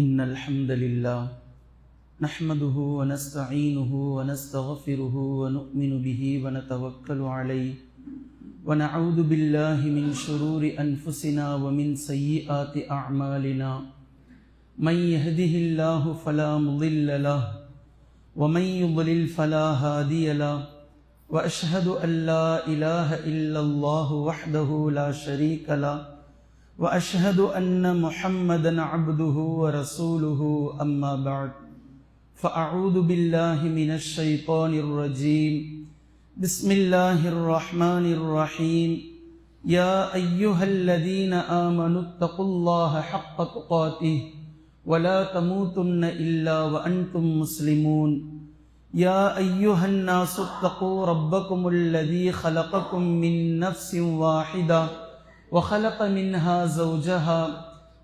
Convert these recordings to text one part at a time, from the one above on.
إن الحمد لله نحمده ونستعينه ونستغفره ونؤمن به ونتوكل عليه ونعوذ بالله من شرور أنفسنا ومن سيئات أعمالنا من يهده الله فلا مضل له ومن يضلل فلا هادي له وأشهد أن لا إله إلا الله وحده لا شريك له وأشهد أن محمدًا عبده ورسوله أما بعد فأعوذ بالله من الشيطان الرجيم بسم الله الرحمن الرحيم يا أيها الذين آمنوا اتقوا الله حق تقاته ولا تموتن إلا وأنتم مسلمون يا أيها الناس اتقوا ربكم الذي خلقكم من نفس واحدة وخلق منها زوجها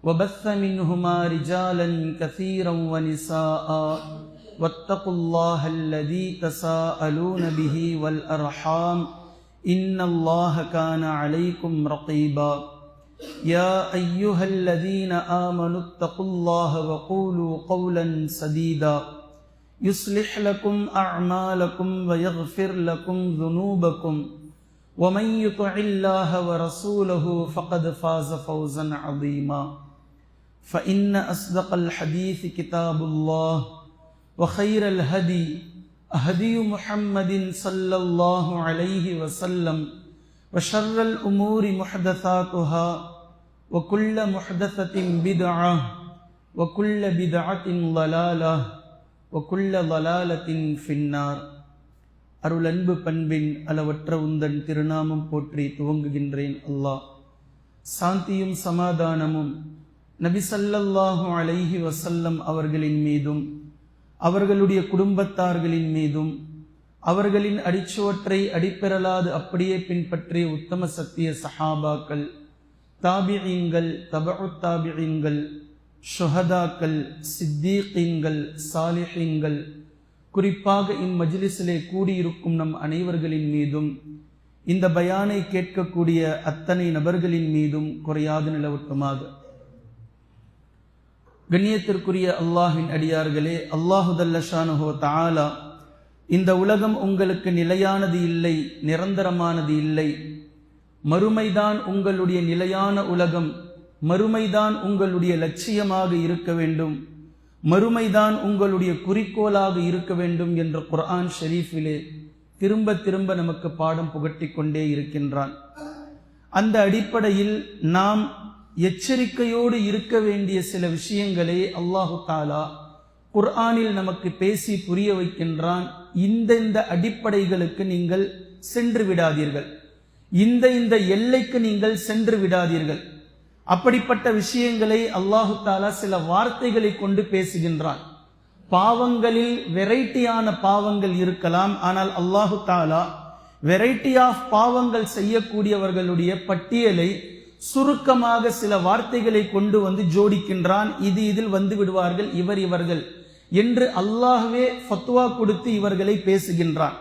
وبث منهما رجالا كثيرا ونساء واتقوا الله الذي تساءلون به والأرحام إن الله كان عليكم رقيبا يا أيها الذين آمنوا اتقوا الله وقولوا قولا سديدا يصلح لكم أعمالكم ويغفر لكم ذنوبكم ومن يطع الله ورسوله فقد فاز فوزا عظيما فإن أصدق الحديث كتاب الله وخير الهدي هدي محمد صلى الله عليه وسلم وشر الأمور محدثاتها وكل محدثة بدعة وكل بدعة ضلالة وكل ضلالة في النار. அருளன்பு பண்பின் அளவற்ற உந்தன் திருநாமம் போற்றி துவங்குகின்றேன். அல்லாஹ் சாந்தியும் சமாதானமும் நபி ஸல்லல்லாஹு அலைஹி வஸல்லம் அவர்களின் மீதும் அவர்களுடைய குடும்பத்தார்களின் மீதும் அவர்களின் அடிச்சுவற்றை அடிப்பெறலாது அப்படியே பின்பற்றிய உத்தம சத்திய சஹாபாக்கள், தாபிஈன்கள், தபஉத் தாபிஈன்கள், ஷுஹதாக்கள், சித்தீகீன்கள், சாலிஹீன்கள், குறிப்பாக இம்மஜ்லிஸிலே கூடியிருக்கும் நம் அனைவர்களின் மீதும் இந்த பயானை கேட்கக்கூடிய அத்தனை நபர்களின் மீதும் குறையாது நிலவட்டுமாக. கண்ணியத்திற்குரிய அல்லாஹ்வின் அடியார்களே, அல்லாஹு ஜல்லஷானுஹு வ தஆலா இந்த உலகம் உங்களுக்கு நிலையானது இல்லை, நிரந்தரமானது இல்லை, மறுமைதான் உங்களுடைய நிலையான உலகம், மறுமைதான் உங்களுடைய லட்சியமாக இருக்க வேண்டும், மறுமைதான் உங்களுடைய குறிக்கோளாக இருக்க வேண்டும் என்ற குர்ஆன் ஷரீஃபிலே திரும்ப திரும்ப நமக்கு பாடம் புகட்டி கொண்டே இருக்கின்றான். அந்த அடிப்படையில் நாம் எச்சரிக்கையோடு இருக்க வேண்டிய சில விஷயங்களை அல்லாஹு தஆலா குர்ஆனில் நமக்கு பேசி புரிய வைக்கின்றான். இந்த அடிப்படைகளுக்கு நீங்கள் சென்று விடாதீர்கள், இந்த எல்லைக்கு நீங்கள் சென்று விடாதீர்கள். அப்படிப்பட்ட விஷயங்களை அல்லாஹு தஆலா சில வார்த்தைகளை கொண்டு பேசுகின்றான். பாவங்களில் வெரைட்டியான பாவங்கள் இருக்கலாம், ஆனால் அல்லாஹு தஆலா வெரைட்டி ஆஃப் பாவங்கள் செய்யக்கூடியவர்களுடைய பட்டியலை சுருக்கமாக சில வார்த்தைகளை கொண்டு வந்து ஜோடிக்கின்றான். இதில் வந்து விடுவார்கள் இவர்கள் என்று அல்லாஹ்வே ஃபத்வா கொடுத்து இவர்களை பேசுகின்றான்.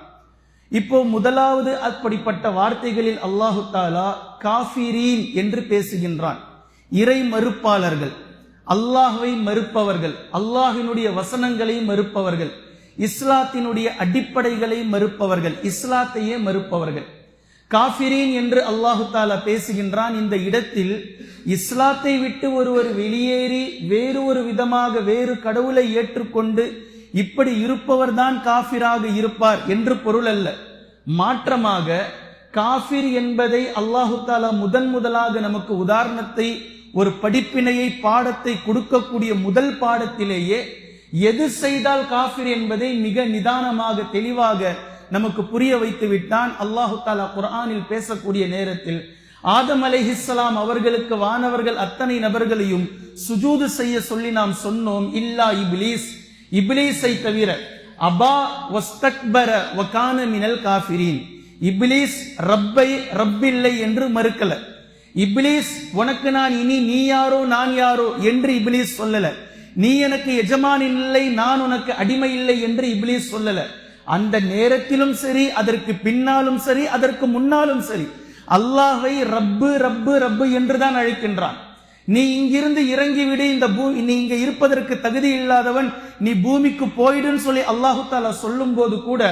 இப்போ முதலாவது அப்படிப்பட்ட வார்த்தைகளில் அல்லாஹு தஆலா காஃபிரீன் என்று பேசுகின்றான். இறை மறுப்பாளர்கள், அல்லாஹ்வை மறுப்பவர்கள், அல்லாஹ்வினுடைய வசனங்களை மறுப்பவர்கள், இஸ்லாத்தினுடைய அடிப்படைகளை மறுப்பவர்கள், இஸ்லாத்தையே மறுப்பவர்கள். காஃபிரீன் என்று அல்லாஹு தஆலா பேசுகின்றான். இந்த இடத்தில் இஸ்லாத்தை விட்டு ஒருவர் வெளியேறி வேறு ஒரு விதமாக வேறு கடவுளை ஏற்றுக்கொண்டு இப்படி இருப்பவர் தான் காஃபிராக இருப்பார் என்று பொருள் அல்ல. மாற்றமாக காஃபிர் என்பதை அல்லாஹு தஆலா முதலாக நமக்கு உதாரணத்தை, ஒரு படிப்பினையை, பாடத்தை கொடுக்கக்கூடிய முதல் பாடத்திலேயே எது செய்தால் காஃபிர் என்பதை மிக நிதானமாக தெளிவாக நமக்கு புரிய வைத்து விட்டான். அல்லாஹு தஆலா குர்ஆனில் பேசக்கூடிய நேரத்தில் ஆதம் அலைஹிஸ்ஸலாம் அவர்களுக்கு வானவர்கள் அத்தனை நபர்களையும் சுஜூது செய்ய சொல்லி நாம் சொன்னோம். இல்லா இப்லீஸ், இப்லீஸை தவிர. அபா வஸ்தக்பர வ கான மினல் காஃபிரீன். இப்லீஸ் ரப்பில்லை என்று மறுக்கல. இப்லீஸ் உனக்கு நான் இனி நீ யாரோ நான் யாரோ என்று இப்லீஸ் சொல்லல. நீ எனக்கு எஜமான் இல்லை, நான் உனக்கு அடிமை இல்லை என்று இப்லீஸ் சொல்லல. அந்த நேரத்திலும் சரி, அதற்கு பின்னாலும் சரி, அதற்கு முன்னாலும் சரி, அல்லாஹ்வை ரப்பு ரப்பு ரப்பு என்றுதான் அழைக்கின்றான். நீ இங்கிருந்து இறங்கி விடு, நீ இங்க இருப்பதற்கு தகுதி இல்லாதவன், நீ பூமிக்கு போயிடுன்னு சொல்லி அல்லாஹு தாலா சொல்லும் போது கூட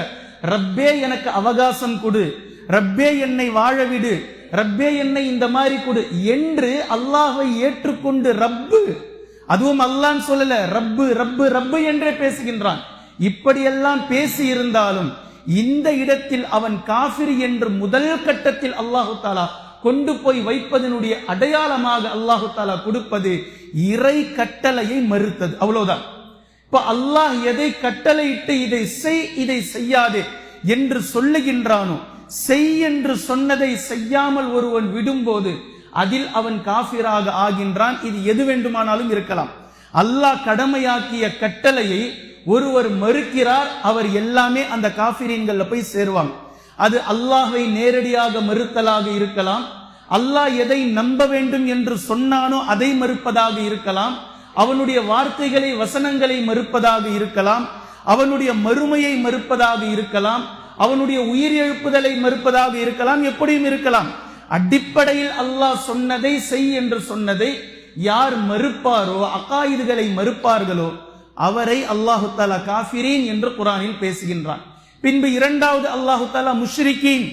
ரப்பே எனக்கு அவகாசம் கொடு, ரப்பே என்னை வாழ விடு, ரப்பே என்னை இந்த மாதிரி கொடு என்று அல்லாஹ்வை ஏற்றுக்கொண்டு ரப்பு, அதுவும் அல்லாஹ் சொல்லல, ரப்பு ரப்பு ரப்பு என்றே பேசுகின்றான். இப்படியெல்லாம் பேசி இருந்தாலும் இந்த இடத்தில் அவன் காஃபிர் என்று முதல் கட்டத்தில் அல்லாஹு தாலா கொண்டு போய் வைப்பதனுடைய அடையாளமாக அல்லாஹு தாலா கொடுப்பது இறை கட்டளையை மறுத்தது. அவ்வளவுதான். இப்ப அல்லாஹ் எதை கட்டளையிட்டு இதை செய் இதை செய்யாதே என்று சொல்லுகின்றானோ, செய் என்று சொன்னதை செய்யாமல் ஒருவன் விடும்போது அதில் அவன் காஃபிராக ஆகின்றான். இது எது வேண்டுமானாலும் இருக்கலாம். அல்லாஹ் கடமையாக்கிய கட்டளையை ஒருவர் மறுக்கிறார், அவர் எல்லாமே அந்த காஃபிரீன்கள்ல போய் சேருவாங்க. அது அல்லாஹ்வை நேரடியாக மறுத்தலாக இருக்கலாம், அல்லாஹ் எதை நம்ப வேண்டும் என்று சொன்னானோ அதை மறுப்பதாக இருக்கலாம், அவனுடைய வார்த்தைகளை வசனங்களை மறுப்பதாக இருக்கலாம், அவனுடைய மறுமையை மறுப்பதாக இருக்கலாம், அவனுடைய உயிர் எழுப்புதலை மறுப்பதாக இருக்கலாம், எப்படியும் இருக்கலாம். அடிப்படையில் அல்லாஹ் சொன்னதை செய் என்று சொன்னதை யார் மறுப்பாரோ, அகாயிதுகளை மறுப்பார்களோ அவரை அல்லாஹு தாலா காஃபிரீன் என்று குர்ஆனில் பேசுகின்றான். பின்பு இரண்டாவது அல்லாஹு தாலா முஷ்ரிகீன்,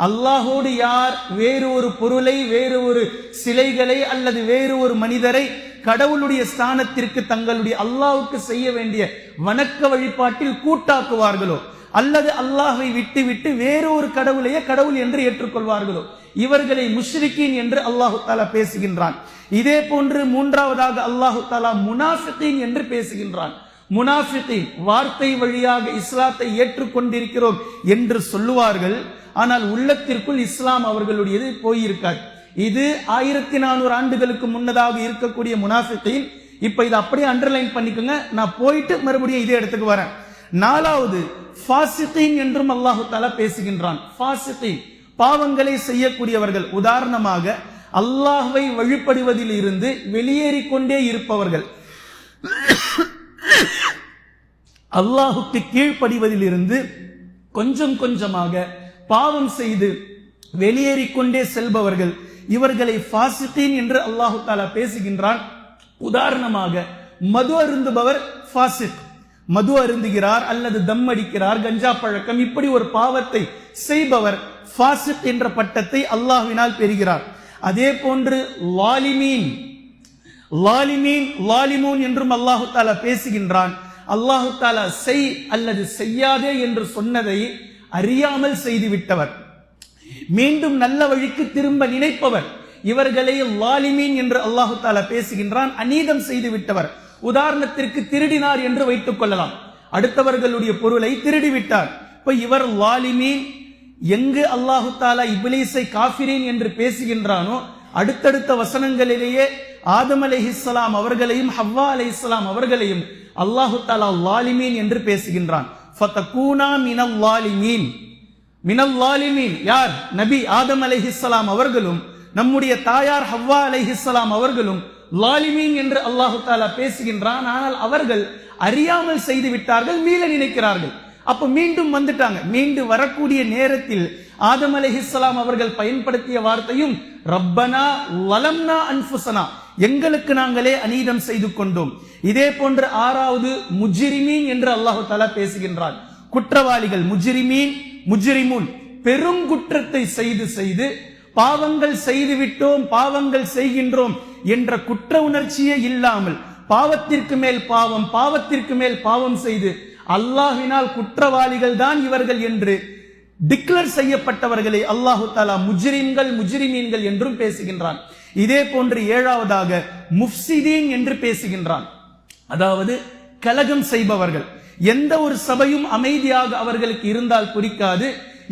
அல்லாஹோடு யார் வேறு ஒரு பொருளை, வேறு ஒரு சிலைகளை அல்லது வேறு ஒரு மனிதரை கடவுளுடைய ஸ்தானத்திற்கு தங்களுடைய அல்லாஹ்வுக்கு செய்ய வேண்டிய வணக்க வழிபாட்டில் கூட்டாக்குவார்களோ, அல்லது அல்லாஹ்வை விட்டு வேறு ஒரு கடவுளையே கடவுள் என்று ஏற்றுக்கொள்வார்களோ, இவர்களை முஷ்ரிகீன் என்று அல்லாஹு தாலா பேசுகின்றான். இதே போன்று மூன்றாவதாக அல்லாஹு தாலா முனாஃபிகீன் என்று பேசுகின்றான். முனாஃபிகீன் வார்த்தை வழியாக இஸ்லாத்தை ஏற்றுக்கொண்டிருக்கிறோம் என்று சொல்லுவார்கள், ஆனால் உள்ளத்திற்குள் இஸ்லாம் அவர்களுடையது போயிருக்காது. இது 1400 ஆண்டுகளுக்கு முன்னதாக இருக்கக்கூடிய முனாஃபிகீன். இப்ப இதை அப்படியே அண்டர்லைன் பண்ணிக்கோங்க, நான் போயிட்டு மறுபடியும் இதே இடத்துக்கு வரேன். நாலாவது ஃபாசிகீன் என்றும் அல்லாஹு தஆலா பேசுகின்றான். ஃபாசிகீன் பாவங்களை செய்யக்கூடியவர்கள், உதாரணமாக அல்லாஹ்வை வழிபடுவதில் இருந்து வெளியேறிக்கொண்டே இருப்பவர்கள், அல்லாஹுக்கு கீழ்ப்படிவதில் இருந்து கொஞ்சம் கொஞ்சமாக பாவம் செய்து வெளியேறிக்கொண்டே செல்பவர்கள், இவர்களை ஃபாசிகீன் என்று அல்லாஹு தஆலா பேசுகின்றான். உதாரணமாக மது அருந்துபவர் ஃபாசிக், மது அருந்துகிறார் அல்லது தம் அடிக்கிறார், கஞ்சா பழக்கம், இப்படி ஒரு பாவத்தை செய்பவர் ஃபாசிக் என்ற பட்டத்தை அல்லாஹ்வினால் பெறுகிறார். அதே போன்று லாலிமீன், லாலிமூன் என்றும் அல்லாஹு தஆலா பேசுகின்றான். அல்லாஹு தஆலா செய் அல்லது செய்யாதே என்று சொன்னதை அறியாமல் செய்து விட்டவர், மீண்டும் நல்ல வழிக்கு திரும்ப நினைப்பவர், இவர்களை லாலிமீன் என்று அல்லாஹு தஆலா பேசுகின்றான். அநீதம் செய்து விட்டவர், உதாரணத்திற்கு திருடினார் என்று வைத்துக் கொள்ளலாம், அடுத்தவர்களுடைய பொருளை திருடிவிட்டார், இப்ப இவர் லாலிமீன். எங்கு அல்லாஹு தஆலா இப்லீஸை காஃபிரீன் என்று பேசுகின்றானோ, அடுத்தடுத்த வசனங்களிலேயே ஆதம் அலைஹிஸ்ஸலாம் அவர்களையும் ஹவ்வா அலைஹிஸ்ஸலாம் அவர்களையும் அல்லாஹு தஆலா லாலிமீன் என்று பேசுகின்றான். ஃபதகூனா மினல் லாலிமீன், மினல் லாலிமீன் யார்? நபி ஆதம் அலைஹிஸ்ஸலாம் அவர்களும் நம்முடைய தாயார் ஹவ்வா அலைஹிஸ்ஸலாம் அவர்களும் லாலிமீன் என்று அல்லாஹு தஆலா பேசுகின்றான். ஆனால் அவர்கள் அறியாமல் செய்து விட்டார்கள், மீள நினைக்கிறார்கள். அப்ப மீண்டும் வந்துட்டாங்க. மீண்டு வரக்கூடிய நேரத்தில் ஆதம் அலைஹிஸ்ஸலாம் அவர்கள் பயன்படுத்திய வார்த்தையும் ரப்பனா வலம்னா அன்ஃபுஸனா, எங்களுக்கு நாங்களே அநீதம் செய்து கொண்டோம். இதே போன்று ஆறாவது முஜ்ரிமீன் என்று அல்லாஹு தஆலா பேசுகின்றான். குற்றவாளிகள் முஜ்ரிமீன், முஜ்ரிமூன், பெருங்குற்றத்தை செய்து பாவங்கள் செய்து விட்டோம், பாவங்கள் செய்கின்றோம் என்ற குற்ற உணர்ச்சியே இல்லாமல் பாவத்திற்கு மேல் பாவம், பாவத்திற்கு மேல் பாவம் செய்து அல்லாஹ்வினால் குற்றவாளிகள் தான் இவர்கள் என்று டிக்ளேர் செய்யப்பட்டவர்களை அல்லாஹு தஆலா முஜ்ரிம்கள், முஜ்ரிமீன்கள் என்றும் பேசுகின்றான். இதே போன்று ஏழாவதாக முஃப்சிதீன் என்று பேசுகின்றான். அதாவது கலகம் செய்பவர்கள். எந்த ஒரு சபையும் அமைதியாக அவர்களுக்கு இருந்தால் பிடிக்காது.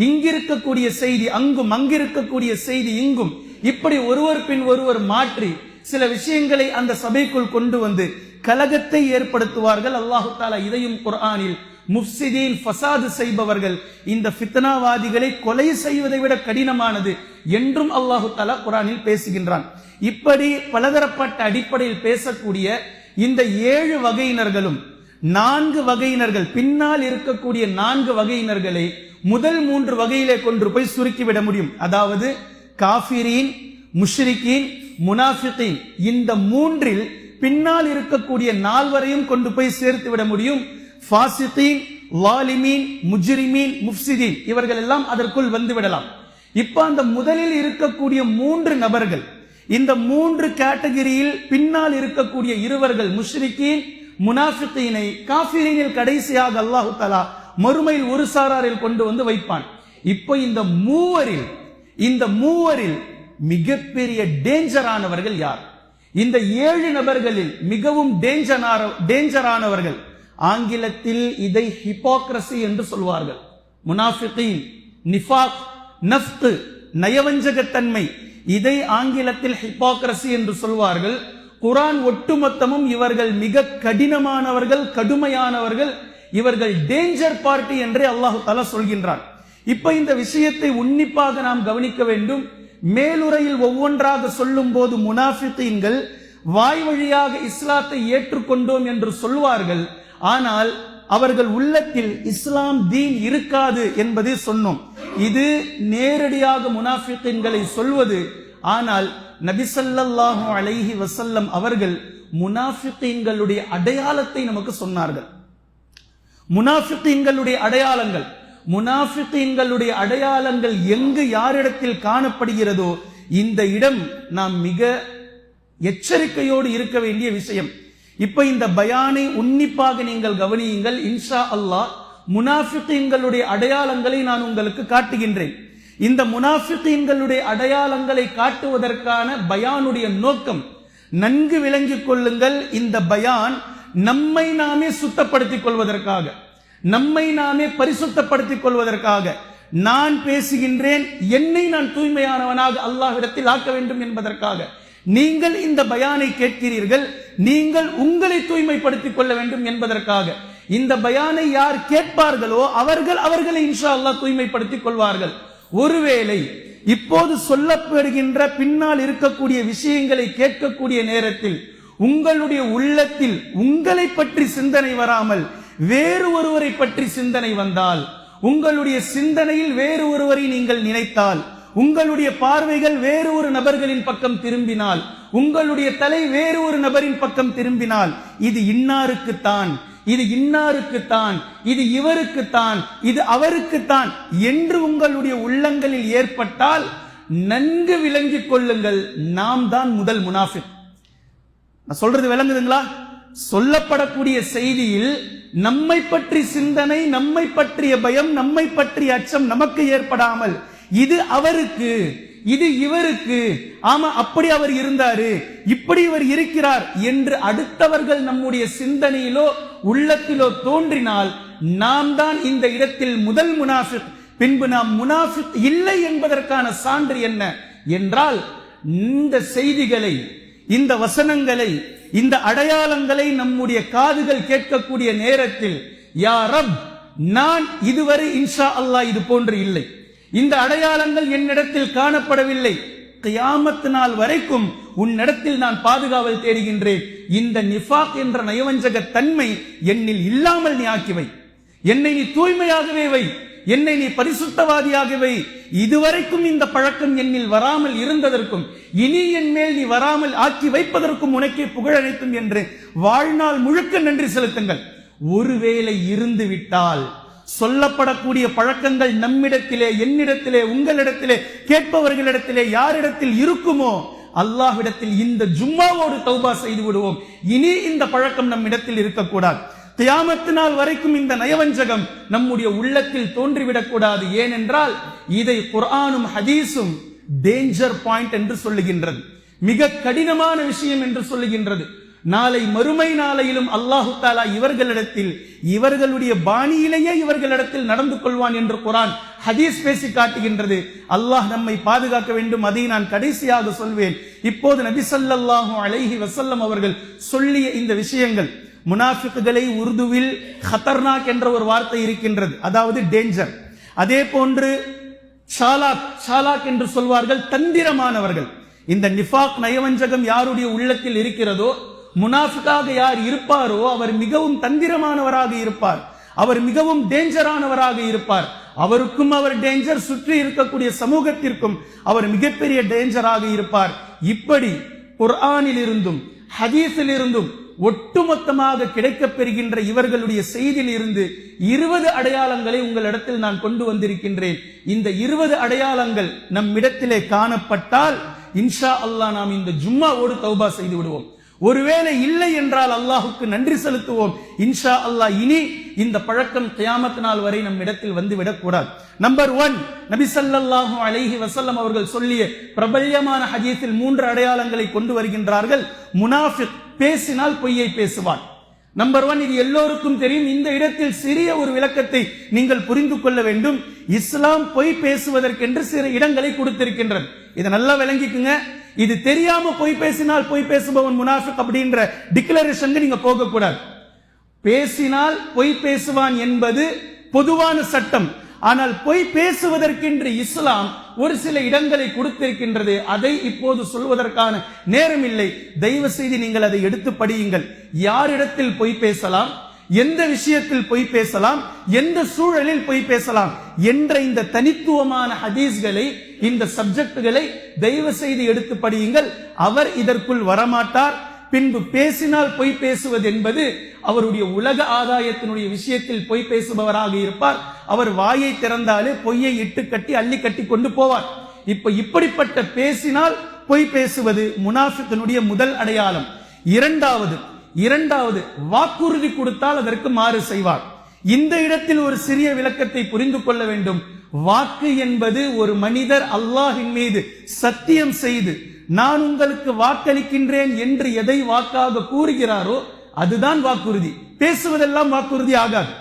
இங்கிருக்கக்கூடிய செய்தி அங்கும், அங்கிருக்கக்கூடிய செய்தி இங்கும், இப்படி ஒருவர் பின் ஒருவர் மாற்றி சில விஷயங்களை அந்த சபைக்குள் கொண்டு வந்து கலகத்தை ஏற்படுத்துவார்கள். அல்லாஹு தஆலா இதையும் குர்ஆனில் முஃப்சிதீன், ஃபசாது செய்பவர்கள், இந்த ஃபித்னாவாதிகளை கொலை செய்வதை விட கடினமானது என்றும் அல்லாஹு தஆலா குர்ஆனில் பேசுகின்றான். இப்படி பலதரப்பட்ட அடிப்படையில் பேசக்கூடிய இந்த 7 வகையினர்களும் 4 வகையினர்கள், பின்னால் இருக்கக்கூடிய 4 வகையினர்களை முதல் 3 வகையிலே கொண்டு போய் சுருக்கிவிட முடியும். அதாவது காஃபிரீன், முஷ்ரிகீன், முனாஃபிகீன், இந்த மூன்றில் பின்னால் இருக்கக்கூடிய நால்வரையும் கொண்டு போய் சேர்த்து விட முடியும். ஃபாசிகீன், லாலிமீன், முஜ்ரிமீன், முஃப்சிதீன் இவர்கள் எல்லாம் அதற்குள் வந்து விடலாம். இப்ப அந்த முதலில் இருக்கக்கூடிய மூன்று நபர்கள், இந்த மூன்று கேட்டகரியில் பின்னால் இருக்கக்கூடிய இருவர்கள் முஷ்ரிகீன், முனாஃபிகீனை காஃபிரீனில் கடைசியாக அல்லாஹ் தஆலா மறுமையில் ஒரு சாராரில் கொண்டு வந்து வைப்பான். இப்போ இந்த மூவரில் மிகப்பெரிய டேஞ்சரானவர்கள் யார்? இந்த 7 நபர்களில் மிகவும் டேஞ்சரானவர்கள், ஆங்கிலத்தில் இதை ஹிப்போக்ரசி என்று சொல்வார்கள். முனாஃபிகீன், நிஃபாக், நஃப்த், நயவஞ்சகத்தன்மை, இதை ஆங்கிலத்தில் ஹிப்போக்ரசி என்று சொல்வார்கள். குர்ஆன் ஒட்டுமொத்தமும் இவர்கள் மிக கடினமானவர்கள், கடுமையானவர்கள், இவர்கள் டேஞ்சர் பார்ட்டி என்றே அல்லாஹ் தஆலா சொல்கின்றான். இப்ப இந்த விஷயத்தை உன்னிப்பாக நாம் கவனிக்க வேண்டும். மேலுரையில் ஒவ்வொன்றாக சொல்லும் போது முனாஃபிகீன்கள் வாய் வழியாக இஸ்லாத்தை ஏற்றுக்கொண்டோம் என்று சொல்வார்கள், ஆனால் அவர்கள் உள்ளத்தில் இஸ்லாம் தீன் இருக்காது என்பதை சொன்னோம். இது நேரடியாக முனாஃபிகீன்களை சொல்வது. ஆனால் நபி ஸல்லல்லாஹு அலைஹி வஸல்லம் அவர்கள் முனாஃபிகீன்களுடைய அடையாளத்தை நமக்கு சொன்னார்கள். முனாஃபிகீன்களுடைய அடையாளங்கள் எங்கு யாரிடத்தில் காணப்படுகிறதோ இந்த இடம் நாம் மிக எச்சரிக்கையோடு இருக்க வேண்டிய விஷயம். இப்ப இந்த பயானை உன்னிப்பாக நீங்கள் கவனியுங்கள். இன்ஷா அல்லாஹ் முனாஃபிகீன்களுடைய அடையாளங்களை நான் உங்களுக்கு காட்டுகின்றேன். இந்த முனாஃபிகீன்களுடைய அடையாளங்களை காட்டுவதற்கான பயானுடைய நோக்கம் நன்கு விளங்கிக் கொள்ளுங்கள். இந்த பயான் நம்மை நாமே சுத்தப்படுத்திக் கொள்வதற்காக, நம்மை நாமே பரிசுத்தப்படுத்திக் கொள்வதற்காக நான் பேசுகின்றேன். என்னை நான் தூய்மையானவனாக அல்லாஹ்விடத்தில் ஆக்க வேண்டும் என்பதற்காக நீங்கள் இந்த பயானை கேட்கிறீர்கள். நீங்கள் உங்களை தூய்மைப்படுத்திக் கொள்ள வேண்டும் என்பதற்காக இந்த பயானை யார் கேட்பார்களோ அவர்களை இன்ஷா அல்லாஹ் தூய்மைப்படுத்திக் கொள்வார்கள். ஒருவேளை இப்போது சொல்லப்படுகின்ற பின்னால் இருக்கக்கூடிய விஷயங்களை கேட்கக்கூடிய நேரத்தில் உங்களுடைய உள்ளத்தில் உங்களை பற்றி சிந்தனை வராமல் வேறு ஒருவரை பற்றி சிந்தனை வந்தால், உங்களுடைய சிந்தனையில் வேறு ஒருவரை நீங்கள் நினைத்தால், உங்களுடைய பார்வைகள் வேறு ஒரு நபர்களின் பக்கம் திரும்பினால், உங்களுடைய தலை வேறு ஒரு நபரின் பக்கம் திரும்பினால், இது இன்னாருக்குத்தான், இது இன்னாருக்குத்தான், இது இவருக்குத்தான், இது அவருக்குத்தான் என்று உங்களுடைய உள்ளங்களில் ஏற்பட்டால் நன்கு விளங்கிக் கொள்ளுங்கள், நாம் தான் முதல் முனாஃபிக். நான் சொல்றது விளங்குதுங்களா? சொல்லப்படக்கூடிய செய்தியில் நம்மை பற்றி சிந்தனை, நம்மை பற்றிய பயம், நம்மை பற்றிய அச்சம் நமக்கு ஏற்படாமல், இது அவருக்கு, இது இவருக்கு, ஆமா அப்படி அவர் இருந்தாரு, இப்படி இவர் இருக்கிறார் என்று அடுத்தவர்கள் நம்முடைய சிந்தனையிலோ உள்ளத்திலோ தோன்றினால் நாம் தான் இந்த இடத்தில் முதல் முனாஃபிக். பின்பு நாம் முனாஃபிக் இல்லை என்பதற்கான சான்று என்ன என்றால், இந்த செய்திகளை, இந்த வசனங்களை, இந்த அடையாளங்களை நம்முடைய காதுகள் கேட்கக்கூடிய நேரத்தில், யா ரப், நான் இதுவரை இன்ஷா அல்லாஹ் இது போன்று இல்லை, இந்த அடையாளங்கள் என்னிடத்தில் காணப்படவில்லை, கியாமத் நாள் வரைக்கும் உன்னிடத்தில் நான் பாதுகாவல் தேடுகின்றேன், இந்த நிஃபாக் என்ற நயவஞ்சக தன்மை என்னில் இல்லாமல் நீ ஆக்கி வை, என்னை நீ தூய்மையாகவே வை, என்னை நீ பரிசுத்தவாதியாகவே, இதுவரைக்கும் இந்த பழக்கம் என்னில் வராமல் இருந்ததற்கும் இனி என் மேல் நீ வராமல் ஆக்கி வைப்பதற்கும் உனக்கே புகழனைத்தும் என்று வாழ்நாள் முழுக்க நன்றி செலுத்துங்கள். ஒருவேளை இருந்து விட்டால் சொல்லப்படக்கூடிய பழக்கங்கள் நம்மிடத்திலே, என்னிடத்திலே, உங்களிடத்திலே, கேட்பவர்களிடத்திலே யாரிடத்தில் இருக்குமோ அல்லாஹ்விடத்தில் இந்த ஜும்மாவோடு தௌபா செய்து விடுவோம். இனி இந்த பழக்கம் நம்மிடத்தில் இருக்கக்கூடாது. கியாமத் நாள் வரைக்கும் இந்த நயவஞ்சகம் நம்முடைய உள்ளத்தில் தோன்றிவிடக் கூடாது. ஏனென்றால் இதை குர்ஆனும் ஹதீஸும் டேஞ்சர் பாயிண்ட் என்று சொல்லுகின்றது, மிக கடினமான விஷயம் என்று சொல்லுகின்றது. நாளை மறுமை நாளையிலும் அல்லாஹு தஆலா இவர்களிடத்தில், இவர்களுடைய பாணியிலேயே இவர்களிடத்தில் நடந்து கொள்வான் என்று குர்ஆன் ஹதீஸ் பேசி காட்டுகின்றது. அல்லாஹ் நம்மை பாதுகாக்க வேண்டும். அதை நான் கடைசியாக சொல்வேன். இப்போது நபி ஸல்லல்லாஹு அலைஹி வஸல்லம் அவர்கள் சொல்லிய இந்த விஷயங்கள், முனாஃபிக்குகளை உருதுவில் ஹத்தர்னாக் என்ற ஒரு வார்த்தை இருக்கின்றது, அதாவது டேஞ்சர். அதே போன்று சாலாக் என்று சொல்வார்கள், தந்திரமானவர்கள். இந்த நிஃபாக் நயவஞ்சகம் யாருடைய உள்ளத்தில் இருக்கிறதோ, முனாஃபிக்காக யார் இருப்பாரோ அவர் மிகவும் தந்திரமானவராக இருப்பார், அவர் மிகவும் டேஞ்சரானவராக இருப்பார். அவருக்கும் அவர் டேஞ்சர், சுற்றி இருக்கக்கூடிய சமூகத்திற்கும் அவர் மிகப்பெரிய டேஞ்சராக இருப்பார். இப்படி குர்ஆனில் இருந்தும் ஹதீஸில் இருந்தும் ஒட்டுமொத்தமாக கிடைக்கப் பெறுகின்ற இவர்களுடைய செய்தியில் இருந்து 20 அடையாளங்களை உங்களிடத்தில் நான் கொண்டு வந்திருக்கின்றேன். இந்த 20 அடையாளங்கள் நம்மிடத்திலே காணப்பட்டால் இன்ஷா அல்லாஹ் நாம் இந்த ஜும்மாவோடு தௌபா செய்து விடுவோம். ஒருவேளை இல்லை என்றால் அல்லாஹுக்கு நன்றி செலுத்துவோம். இன்ஷா அல்லாஹ் இனி இந்த பழக்கம் கியாமத் நாள் வரை நம் இடத்தில் வந்துவிடக் கூடாது. நம்பர் 1, நபி ஸல்லல்லாஹு அலைஹி வஸல்லம் அவர்கள் சொல்லிய பிரபல்யமான ஹதீஸில் 3 அடையாளங்களை கொண்டு வருகின்றார்கள். முனாஃபிக், பேசினால் பொய்யை பேசுவான். நம்பர் 1, இது எல்லோருக்கும் தெரியும். இந்த இடத்தில் சிறிய ஒரு விளக்கத்தை நீங்கள் புரிந்து கொள்ள வேண்டும். இஸ்லாம் பொய் பேசுவதற்கென்று சில இடங்களை கொடுத்திருக்கின்றது. இதை நல்லா விளங்கிக்குங்க. இது தெரியாம பொய் பேசினால் பொய் பேசுபவன் முனாஃபிக் அப்படின்ற டிக்ளரேஷன் நீங்க போக கூடாது. பேசினால் பொய் பேசுவான் என்பது பொதுவான சட்டம். ஆனால் பொய் பேசுவதற்கென்று இஸ்லாம் ஒரு சில இடங்களை கொடுத்திருக்கின்றது. அதை இப்போது சொல்வதற்கான நேரம் இல்லை. தயவு செய்து நீங்கள் அதை எடுத்து படியுங்கள். யாரிடத்தில் பொய் பேசலாம், எந்த விஷயத்தில் பொய் பேசலாம், எந்த சூழலில் பொய் பேசலாம் என்ற இந்த தனித்துவமான ஹதீஸ்களை, இந்த சப்ஜெக்டுகளை தயவு செய்து எடுத்து படியுங்கள். அவர் இதற்குள் வரமாட்டார். பின்பு பேசினால் பொய் பேசுவது என்பது அவருடைய உலக ஆதாயத்தினுடைய விஷயத்தில் பொய் பேசுபவராக இருப்பார். அவர் வாயை திறந்தாலே பொய்யை இட்டு கட்டி அள்ளி கட்டி கொண்டு போவார். இப்படிப்பட்ட பேசினால் பொய் பேசுவது முனாஃபிக்கினுடைய முதல் அடையாளம். இரண்டாவது வாக்குறுதி கொடுத்தால் அதற்கு மாறு செய்வார். இந்த இடத்தில் ஒரு சிறிய விளக்கத்தை புரிந்து கொள்ள வேண்டும். வாக்கு என்பது ஒரு மனிதர் அல்லாஹ்வின் மீது சத்தியம் செய்து நான் உங்களுக்கு வாக்களிக்கின்றேன் என்று எதை வாக்காக கூறுகிறாரோ அதுதான் வாக்குறுதி. பேசுவதெல்லாம் வாக்குறுதி ஆகாது.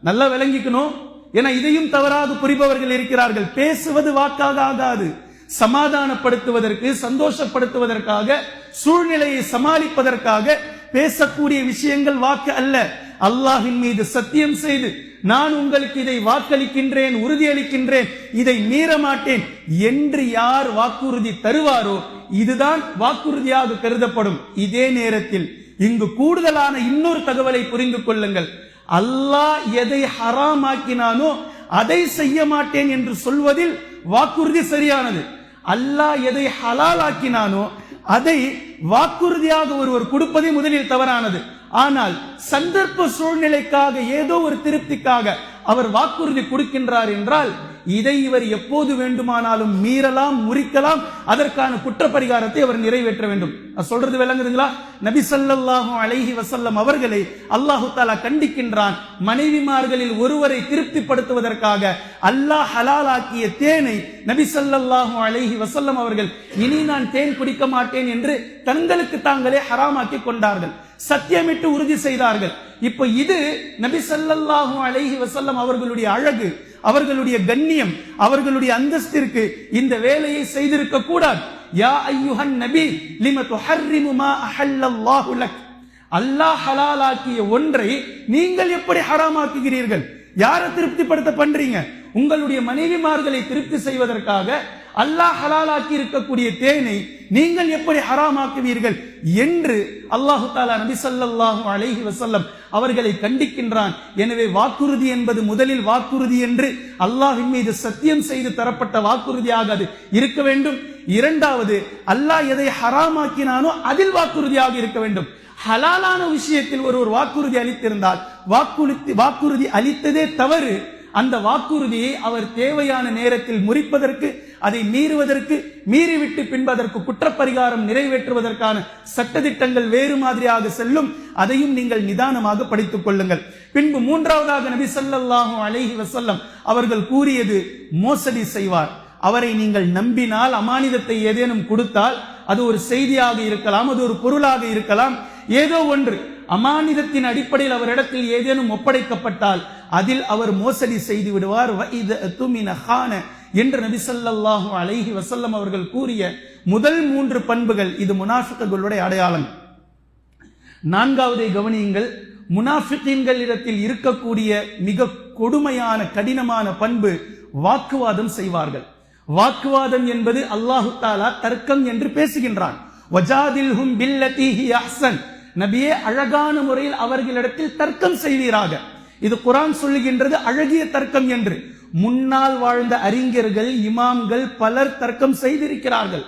நல்லா விளங்கிக்கணும். ஏன்னா இதையும் தவறாக புரிபவர்கள் இருக்கிறார்கள். பேசுவது வாக்காக ஆகாது. சமாதானப்படுத்துவதற்கு, சந்தோஷப்படுத்துவதற்காக, சூழ்நிலையை சமாளிப்பதற்காக பேசக்கூடிய விஷயங்கள் வாக்கு அல்ல. அல்லாஹ்வின் மீது சத்தியம் செய்து நான் உங்களுக்கு இதை வாக்களிக்கின்றேன், உறுதியளிக்கின்றேன், இதை மீற மாட்டேன் என்று யார் வாக்குறுதி தருவாரோ இதுதான் வாக்குறுதியாக கருதப்படும். இதே நேரத்தில் இங்கு கூடுதலான இன்னொரு தகவலை புரிந்து கொள்ளுங்கள். அல்லாஹ் எதை ஹராமாக்கினானோ அதை செய்ய மாட்டேன் என்று சொல்வதில் வாக்குறுதி சரியானது. அல்லாஹ் எதை ஹலால் ஆக்கினானோ அதை வாக்குறுதியாக ஒருவர் கொடுப்பதே முதலில் தவறானது. ஆனால் சந்தர்ப்ப சூழ்நிலைக்காக, ஏதோ ஒரு திருப்திக்காக அவர் வாக்குறுதி கொடுக்கின்றார் என்றால் இதை இவர் எப்போது வேண்டுமானாலும் மீறலாம், முறிக்கலாம். அதற்கான குற்றப்பரிகாரத்தை அவர் நிறைவேற்ற வேண்டும். சொல்றது விளங்குதுங்களா? நபி ஸல்லல்லாஹு அலைஹி வஸல்லம் அவர்களை அல்லாஹு தஆலா கண்டிக்கின்றான். மனைவிமார்களில் ஒருவரை திருப்திப்படுத்துவதற்காக அல்லாஹ் ஹலால் ஆக்கிய தேனை நபி ஸல்லல்லாஹு அலைஹி வஸல்லம் அவர்கள் இனி நான் தேன் குடிக்க மாட்டேன் என்று தங்களுக்கு தாங்களே ஹராமாக்கி கொண்டார்கள். சத்தியமிட்டு உறுதி செய்தார்கள். இப்ப இது நபி ஸல்லல்லாஹு அலைஹி வஸல்லம் அவர்களுடைய அழகு, அவர்களுடைய கண்ணியம், அவர்களுடைய அந்தஸ்திற்கு இந்த வேலையை செய்திருக்க கூடாது. யா அய்யுஹன் நபி லிம துஹர்ரிமு மா அஹல்லல்லாஹு லக். அல்லாஹ் ஹலாலாக்கிய ஒன்றை நீங்கள் எப்படி ஹராமாக்குகிறீர்கள்? யாரை திருப்திப்படுத்த பண்றீங்க? உங்களுடைய மனைவிமார்களை திருப்தி செய்வதற்காக அல்லாஹ் ஹலாலாக்கி இருக்கக்கூடிய தேனை நீங்கள் எப்படி ஹராமாக்குவீர்கள் என்று அல்லாஹு தஆலா நபி ஸல்லல்லாஹு அலைஹி வஸல்லம் அவர்களை கண்டிக்கின்றான். எனவே வாக்குறுதி என்பது முதலில் வாக்குறுதி என்று அல்லாஹ்வின் மீது சத்தியம் செய்து தரப்பட்ட வாக்குறுதியாக அது இருக்க வேண்டும். இரண்டாவது, அல்லாஹ் எதை ஹராமாக்கினானோ அதில் வாக்குறுதியாக இருக்க வேண்டும். ஹலாலான விஷயத்தில் ஒரு வாக்குறுதி அளித்திருந்தால் வாக்குறுதி அளித்ததே தவறு. அந்த வாக்குறுதியை அவர் தேவையான நேரத்தில் முறிப்பதற்கு, அதை மீறுவதற்கு, மீறிவிட்டு பின்பதற்கு குற்றப்பரிகாரம் நிறைவேற்றுவதற்கான சட்டதிட்டங்கள் வேறு மாதிரியாக செல்லும். அதையும் நீங்கள் நிதானமாக படித்துக் கொள்ளுங்கள். பின்பு மூன்றாவதாக நபி ஸல்லல்லாஹு அலைஹி வஸல்லம் அவர்கள் கூறியது மோசடி செய்வார். அவரை நீங்கள் நம்பினால், அமானிதத்தை ஏதேனும் கொடுத்தால், அது ஒரு செய்தியாக இருக்கலாம், அது ஒரு பொருளாக இருக்கலாம், ஏதோ ஒன்று அமானிதத்தின் அடிப்படையில் அவரிடத்தில் ஏதேனும் ஒப்படைக்கப்பட்டால் அதில் அவர் மோசடி செய்து விடுவார். என்று நபி ஸல்லல்லாஹு அலைஹி வஸல்லம் அவர்கள் கூறிய முதல் 3 பண்புகள் இது முனாஃபிக்குகளுடைய அடையாளம். நான்காவதை கவனியுங்கள். முனாஃபிகீன்களிடத்தில் இருக்கக்கூடிய மிக கொடுமையான, கடினமான பண்பு வாக்குவாதம் செய்வார்கள். வாக்குவாதம் என்பது அல்லாஹு தஆலா தர்க்கம் என்று பேசுகின்றான். வஜாதில்ஹும் பில்லதி ஹி அஹ்ஸன். நபியே, அழகான முறையில் அவர்களிடத்தில் தர்க்கம் செய்வீராக. இது குர்ஆன் சொல்லுகின்றது அழகிய தர்க்கம் என்று. முன்னால் வாழ்ந்த அறிஞர்கள், இமாம்கள் பலர் தர்க்கம் செய்திருக்கிறார்கள்.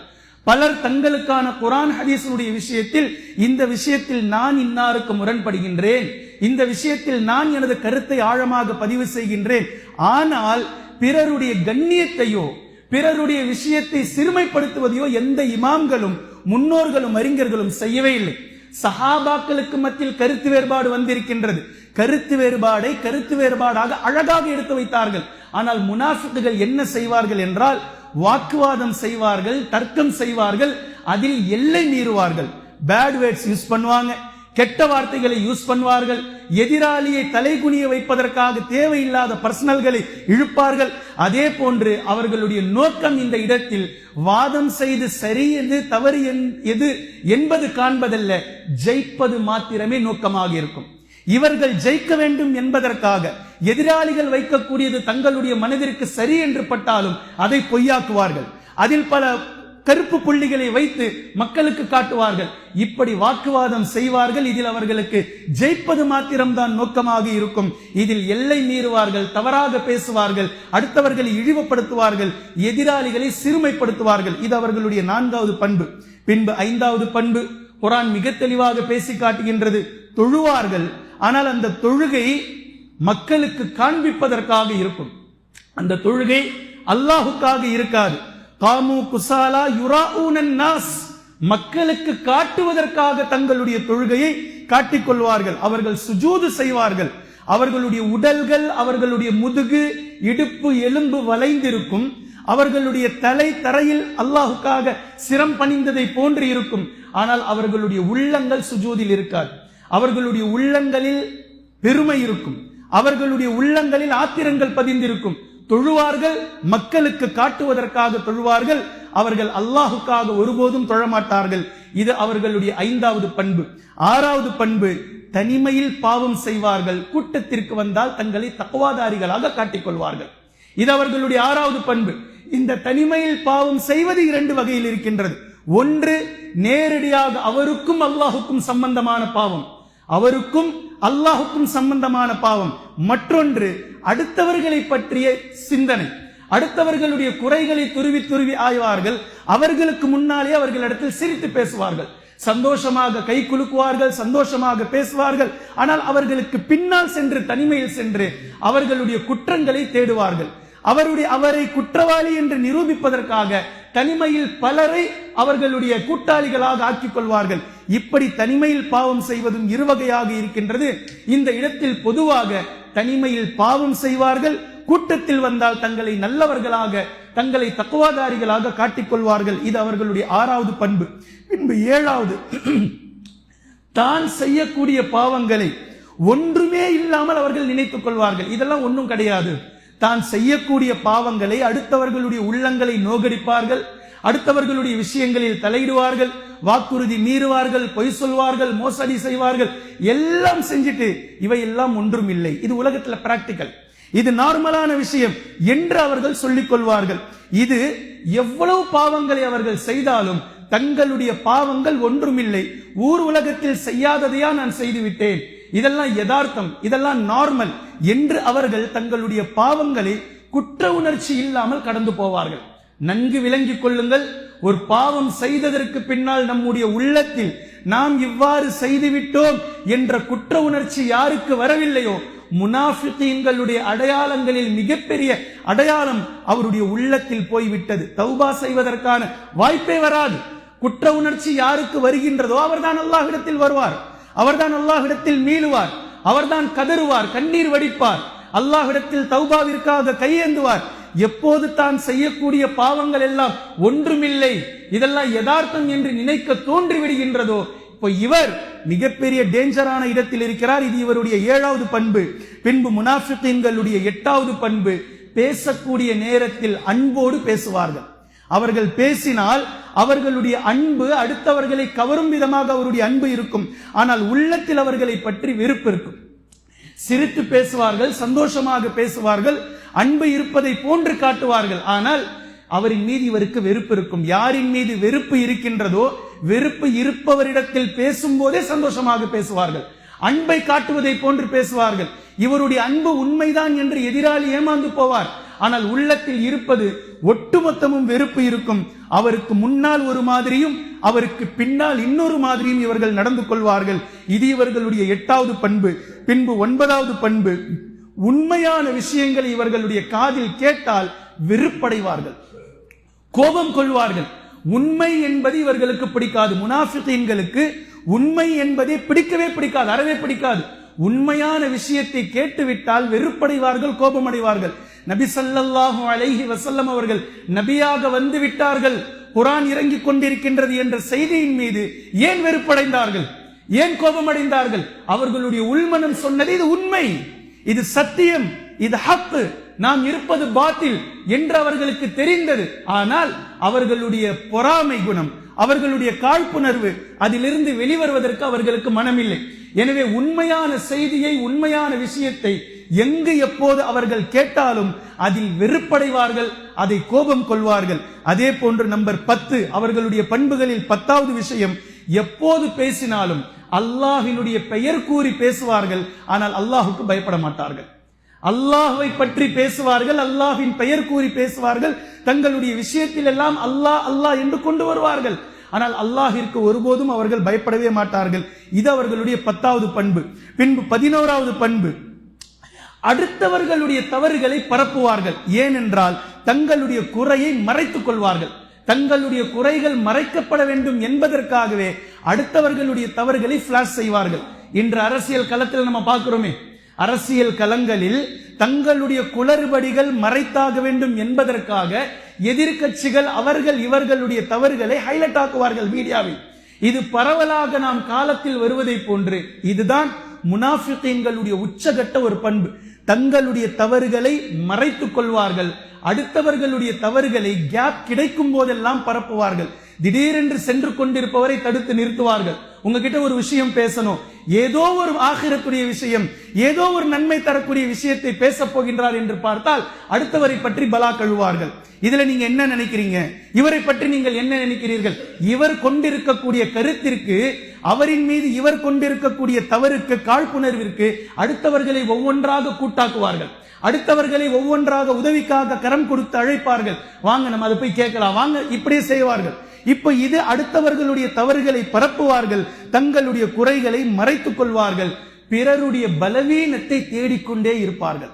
பலர் தங்களுக்கான குர்ஆன் ஹதீஸுடைய விஷயத்தில் இந்த விஷயத்தில் நான் இன்னாருக்கு முரண்படுகின்றேன், இந்த விஷயத்தில் நான் எனது கருத்தை ஆழமாக பதிவு செய்கின்றேன், ஆனால் பிறருடைய கண்ணியத்தையோ பிறருடைய விஷயத்தை சிறுமைப்படுத்துவதையோ எந்த இமாம்களும் முன்னோர்களும் அறிஞர்களும் செய்யவே இல்லை. சஹாபாக்களுக்கு மத்தியில் கருத்து வேறுபாடு வந்திருக்கின்றது. கருத்து வேறுபாடை கருத்து வேறுபாடாக அழகாக எடுத்து வைத்தார்கள். ஆனால் முனாஃபிக்குகள் என்ன செய்வார்கள் என்றால் வாக்குவாதம் செய்வார்கள், தர்க்கம் செய்வார்கள், அதில் எல்லை மீறுவார்கள். பேட் வேர்ட்ஸ் யூஸ் பண்ணுவாங்க, கெட்ட வார்த்தைகளை யூஸ் பண்ணுவார்கள், எதிராளியை தலைகுனிய வைப்பதற்காக தேவையில்லாத பர்சனல்களை இழுப்பார்கள். அதே போன்று அவர்களுடைய நோக்கம் இந்த இடத்தில் வாதம் செய்து சரி எது தவறு எது என்பது காண்பதல்ல, ஜெயிப்பது மாத்திரமே நோக்கமாக இருக்கும். இவர்கள் ஜெயிக்க வேண்டும் என்பதற்காக எதிராளிகள் வைக்கக்கூடியது தங்களுடைய மனதிற்கு சரி என்று பட்டாலும் அதை பொய்யாக்குவார்கள். அதில் பல கருப்பு புள்ளிகளை வைத்து மக்களுக்கு காட்டுவார்கள். இப்படி வாக்குவாதம் செய்வார்கள். இதில் அவர்களுக்கு ஜெயிப்பது மாத்திரம்தான் நோக்கமாக இருக்கும். இதில் எல்லை மீறுவார்கள், தவறாக பேசுவார்கள், அடுத்தவர்களை இழிவுபடுத்துவார்கள், எதிராளிகளை சிறுமைப்படுத்துவார்கள். இது அவர்களுடைய 4வது பண்பு. பின்பு 5வது பண்பு குர்ஆன் மிக தெளிவாக பேசி காட்டுகின்றது. தொழுவார்கள், ஆனால் அந்த தொழுகை மக்களுக்கு காண்பிப்பதற்காக இருக்கும். அந்த தொழுகை அல்லாஹுக்காக இருக்காது. காமு குசாலா யுராஊனன் நாஸ், மக்களுக்கு காட்டுவதற்காக தங்களுடைய தொழுகையை காட்டிக்கொள்வார்கள். அவர்கள் சுஜூது செய்வார்கள். அவர்களுடைய உடல்கள், அவர்களுடைய முதுகு, இடுப்பு, எலும்பு வளைந்திருக்கும். அவர்களுடைய தலை தரையில் அல்லாஹுக்காக சிரம் பணிந்ததை போன்று இருக்கும். ஆனால் அவர்களுடைய உள்ளங்கள் சுஜூதில் இருக்காது. அவர்களுடைய உள்ளங்களில் பெருமை இருக்கும். அவர்களுடைய உள்ளங்களில் ஆத்திரங்கள் பதிந்திருக்கும். தொழுவார்கள், மக்களுக்கு காட்டுவதற்காக தொழுவார்கள். அவர்கள் அல்லாஹுக்காக ஒருபோதும் தொழமாட்டார்கள். இது அவர்களுடைய 5வது பண்பு. 6வது பண்பு, தனிமையில் பாவம் செய்வார்கள், கூட்டத்திற்கு வந்தால் தங்களை தக்வாதாரிகளாக காட்டிக்கொள்வார்கள். இது அவர்களுடைய 6வது பண்பு. இந்த தனிமையில் பாவம் செய்வது 2 வகையில் இருக்கின்றது. ஒன்று, நேரடியாக அவருக்கும் அல்லாஹுக்கும் சம்பந்தமான பாவம், அவருக்கும் அல்லாஹுக்கும் சம்பந்தமான பாவம். மற்றொன்று, அடுத்தவர்களை பற்றிய சிந்தனை, அடுத்தவர்களுடைய குறைகளை துருவி துருவி ஆய்வார்கள். அவர்களுக்கு முன்னாலே அவர்களிடத்தில் சிரித்து பேசுவார்கள், சந்தோஷமாக கை குலுக்குவார்கள், சந்தோஷமாக பேசுவார்கள். ஆனால் அவர்களுக்கு பின்னால் சென்று, தனிமையில் சென்று அவர்களுடைய குற்றங்களை தேடுவார்கள். அவரை குற்றவாளி என்று நிரூபிப்பதற்காக தனிமையில் பலரை அவர்களுடைய கூட்டாளிகளாக ஆக்கிக் கொள்வார்கள். இப்படி தனிமையில் பாவம் செய்வதும் 2 வகையாக இருக்கின்றது. இந்த இடத்தில் பொதுவாக தனிமையில் பாவம் செய்வார்கள், கூட்டத்தில் வந்தால் தங்களை நல்லவர்களாக, தங்களை தக்வாதாரிகளாக காட்டிக்கொள்வார்கள். இது அவர்களுடைய 6வது பண்பு. பின்பு 7வது, தான் செய்யக்கூடிய பாவங்களை ஒன்றுமே இல்லாமல் அவர்கள் நினைத்துக் கொள்வார்கள். இதெல்லாம் ஒன்றும் கிடையாது. தான் செய்யக்கூடிய பாவங்களை அடுத்தவர்களுடைய உள்ளங்களை நோகடிப்பார்கள், அடுத்தவர்களுடைய விஷயங்களில் தலையிடுவார்கள், வாக்குறுதி மீறுவார்கள், பொய் சொல்வார்கள், மோசடி செய்வார்கள். எல்லாம் செஞ்சுட்டு இவையெல்லாம் ஒன்றும் இல்லை, இது உலகத்துல பிராக்டிக்கல், இது நார்மலான விஷயம் என்று அவர்கள் சொல்லிக் கொள்வார்கள். இது எவ்வளவு பாவங்களை அவர்கள் செய்தாலும் தங்களுடைய பாவங்கள் ஒன்றுமில்லை, ஊர் உலகத்தில் செய்யாததையா நான் செய்துவிட்டேன், இதெல்லாம் யதார்த்தம், இதெல்லாம் நார்மல் என்று அவர்கள் தங்களுடைய பாவங்களை குற்ற உணர்ச்சி இல்லாமல் கடந்து போவார்கள். நன்கு விளங்கிக் கொள்ளுங்கள், ஒரு பாவம் செய்ததற்கு பின்னால் நம்முடைய உள்ளத்தில் நாம் இவ்வாறு செய்துவிட்டோம் என்ற குற்ற உணர்ச்சி யாருக்கு வரவில்லையோ, முனாஃபிகீன்களுடைய அடையாளங்களில் மிகப்பெரிய அடையாளம் அவருடைய உள்ளத்தில் போய்விட்டது. தௌபா செய்வதற்கான வாய்ப்பே வராது. குற்ற உணர்ச்சி யாருக்கு வருகின்றதோ அவர்தான் அல்லாஹ்விடத்தில் வருவார், அவர்தான் அல்லாஹ்விடத்தில் மீளுவார், அவர்தான் கதறுவார், கண்ணீர் வடிப்பார், அல்லாஹ்விடத்தில் தௌபாவிற்காக கையேந்துவார். எப்போது தான் செய்யக்கூடிய பாவங்கள் எல்லாம் ஒன்றுமில்லை, இதெல்லாம் யதார்த்தம் என்று நினைக்க தோன்றிவிடுகின்றதோ, இப்போ இவர் மிகப்பெரிய டேஞ்சரான இடத்தில் இருக்கிறார். இது இவருடைய 7வது பண்பு. பின்பு முனாஃபிகீன்களுடைய 8வது பண்பு, பேசக்கூடிய நேரத்தில் அன்போடு பேசுவார்கள். அவர்கள் பேசினால் அவர்களுடைய அன்பு அடுத்தவர்களை கவரும் விதமாக அவருடைய அன்பு இருக்கும். ஆனால் உள்ளத்தில் அவர்களை பற்றி வெறுப்பு இருக்கும். சிரித்து பேசுவார்கள், சந்தோஷமாக பேசுவார்கள், அன்பு இருப்பதை போன்று காட்டுவார்கள். ஆனால் அவரின் மீது இவருக்கு வெறுப்பு இருக்கும். யாரின் மீது வெறுப்பு இருக்கின்றதோ, வெறுப்பு இருப்பவரிடத்தில் பேசும்போதே சந்தோஷமாக பேசுவார்கள், அன்பை காட்டுவதை போன்று பேசுவார்கள். இவருடைய அன்பு உண்மைதான் என்று எதிராளி ஏமாந்து போவார். ஆனால் உள்ளத்தில் இருப்பது ஒட்டுமொத்தமும் வெறுப்பு இருக்கும். அவருக்கு முன்னால் ஒரு மாதிரியும் அவருக்கு பின்னால் இன்னொரு மாதிரியும் இவர்கள் நடந்து கொள்வார்கள். இது இவர்களுடைய 8வது பண்பு. பின்பு 9வது பண்பு, உண்மையான விஷயங்களை இவர்களுடைய காதில் கேட்டால் வெறுப்படைவார்கள், கோபம் கொள்வார்கள். உண்மை என்பது இவர்களுக்கு பிடிக்காது. முனாஃபிகீன்களுக்கு உண்மை என்பதே பிடிக்கவே பிடிக்காது, அறவே பிடிக்காது. உண்மையான விஷயத்தை கேட்டுவிட்டால் வெறுப்படைவார்கள், கோபமடைவார்கள். நபி ஸல்லல்லாஹு அலைஹி வஸல்லம் அவர்கள் நபியாக வந்து விட்டார்கள், குர்ஆன் இறங்கிக் கொண்டிருக்கின்றது என்ற செய்தியின் மீது ஏன் வெறுப்படைந்தார்கள், ஏன் கோபமடைந்தார்கள்? அவர்களுடைய உள்மனம் சொன்னது இது உண்மை, இது சத்தியம், இது ஹக், நாம் இருப்பது பாத்தில் என்று அவர்களுக்கு தெரிந்தது. ஆனால் அவர்களுடைய பொறாமை குணம், அவர்களுடைய காழ்ப்புணர்வு, அதிலிருந்து வெளிவருவதற்கு அவர்களுக்கு மனமில்லை. எனவே உண்மையான செய்தியை, உண்மையான விஷயத்தை எங்கு எப்போது அவர்கள் கேட்டாலும் அதில் வெறுப்படைவார்கள், அதை கோபம் கொள்வார்கள். அதே போன்று நம்பர் 10, அவர்களுடைய பண்புகளில் 10வது விஷயம், எப்போது பேசினாலும் அல்லாஹ்வினுடைய பெயர் கூறி பேசுவார்கள், ஆனால் அல்லாஹுக்கு பயப்பட மாட்டார்கள். அல்லாஹ்வை பற்றி பேசுவார்கள், அல்லாஹ்வின் பெயர் கூறி பேசுவார்கள், தங்களுடைய விஷயத்தில் எல்லாம் அல்லாஹ் அல்லாஹ் என்று கொண்டு வருவார்கள். ஆனால் அல்லாஹிற்கு ஒருபோதும் அவர்கள் பயப்படவே மாட்டார்கள். இது அவர்களுடைய 10வது பண்பு. பின்பு 11வது பண்பு, அடுத்தவர்களுடைய தவறுகளை பரப்புவார்கள். ஏனென்றால் தங்களுடைய குறையை மறைத்துக் கொள்வார்கள். தங்களுடைய குறைகள் மறைக்கப்பட வேண்டும் என்பதற்காகவே அடுத்தவர்களுடைய தவறுகளை பிளாஷ் செய்வார்கள். இன்று அரசியல் களத்தில் நம்ம பார்க்கிறோமே, அரசியல் களங்களில் தங்களுடைய குளறுபடிகள் மறைத்தாக வேண்டும் என்பதற்காக எதிர்க்கட்சிகள் அவர்கள் இவர்களுடைய தவறுகளை ஹைலைட் ஆக்குவார்கள் மீடியாவில். இது பரவலாக நாம் காலத்தில் வருவதை போன்று இதுதான் முனாஃபிகீன்களுடைய உச்சகட்ட ஒரு பண்பு. தங்களுடைய தவறுகளை மறைத்துக் கொள்வார்கள், அடுத்தவர்களுடைய தவறுகளை கேப் கிடைக்கும் போதெல்லாம் பரப்புவார்கள். திடீரென்று சென்று கொண்டிருப்பவரை தடுத்து நிறுத்துவார்கள். உங்ககிட்ட ஒரு விஷயம் பேசணும், ஏதோ ஒரு ஆகிரத்துடைய விஷயம், ஏதோ ஒரு நன்மை தரக்கூடிய விஷயத்தை பேச போகின்றார் என்று பார்த்தால் அடுத்தவரை பற்றி பலா கழுவார்கள். இதுல நீங்க என்ன நினைக்கிறீங்க, இவரை பற்றி நீங்கள் என்ன நினைக்கிறீர்கள், இவர் கொண்டிருக்கக்கூடிய கருத்திற்கு, அவரின் மீது இவர் கொண்டிருக்கக்கூடிய தவறுக்கு, காழ்ப்புணர்விற்கு அடுத்தவர்களை ஒவ்வொன்றாக கூட்டாக்குவார்கள். அடுத்தவர்களை ஒவ்வொன்றாக உதவிக்காக கரம் கொடுத்து அழைப்பார்கள். வாங்க நம்ம அதை போய் கேட்கலாம், வாங்க, இப்படியே செய்வார்கள். இப்ப இது அடுத்தவர்களுடைய தவறுகளை பரப்புவார்கள், தங்களுடைய குறைகளை மறைத்துக் கொள்வார்கள், பிறருடைய பலவீனத்தை தேடிக்கொண்டே இருப்பார்கள்.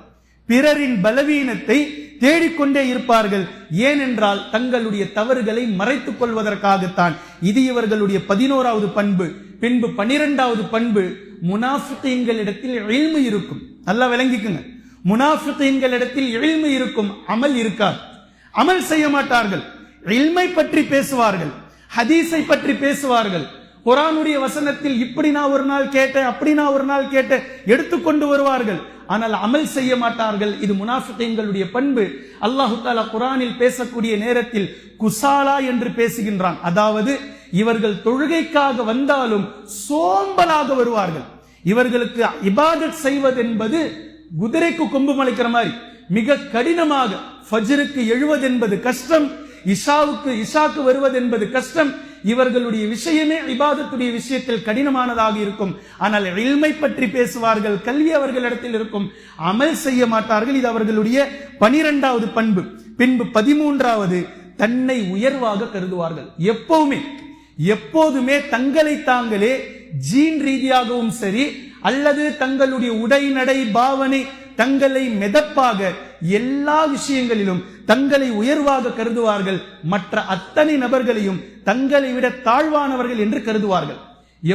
பிறரின் பலவீனத்தை தேடிக்கொண்டே இருப்பார்கள். ஏனென்றால் தங்களுடைய தவறுகளை மறைத்துக் கொள்வதற்காகத்தான். இது இவர்களுடைய 11வது பண்பு. பின்பு 12வது பண்பு, முனாஃபிகீன்களிடத்தில் இல்மு இருக்கும். நல்லா விளங்கிக்குங்க, முனாஃபிகீன்களிடத்தில் இல்மு இருக்கும், அமல் இருக்காது. அமல் செய்ய மாட்டார்கள். இல்மை பற்றி பேசுவார்கள், ஹதீஸை பற்றி பேசுவார்கள், குர்ஆனுடைய வசனத்தில் இப்படி நான் ஒரு நாள் கேட்டேன், அப்படி நான் ஒரு நாள் கேட்டேன் எடுத்துக்கொண்டு வருவார்கள். ஆனால் அமல் செய்ய மாட்டார்கள். இது முனாஃபிகீன்களுடைய பண்பு. அல்லாஹு தஆலா குர்ஆனில் பேசக்கூடிய நேரத்தில் குசாலா என்று பேசுகின்றான். அதாவது இவர்கள் தொழுகைக்காக வந்தாலும் சோம்பலாக வருவார்கள். இவர்களுக்கு இபாதத் செய்வது என்பது குதிரைக்கு கொம்பு மலைக்கிற மாதிரி மிக கடினமாக. ஃபஜ்ருக்கு எழுவது என்பது கஷ்டம், இஷாக்கு வருவது என்பது கஷ்டம். இவர்களுடைய விஷயமே இபாதத்துடைய விஷயத்தில் கடினமானதாக இருக்கும். ஆனால் இல்மை பற்றி பேசுவார்கள், கல்வி அவர்களிடத்தில் இருக்கும், அமல் செய்ய மாட்டார்கள். இது அவர்களுடைய 12வது பண்பு. பின்பு 13வது, தன்னை உயர்வாக கருதுவார்கள். எப்போதுமே தங்களை தாங்களே ஜீன் ரீதியாகவும் சரி, அல்லது தங்களுடைய உடை நடை பாவனை, தங்களை மெதப்பாக எல்லா விஷயங்களிலும் தங்களை உயர்வாக கருதுவார்கள். மற்ற அத்தனை நபர்களையும் தங்களை விட தாழ்வானவர்கள் என்று கருதுவார்கள்.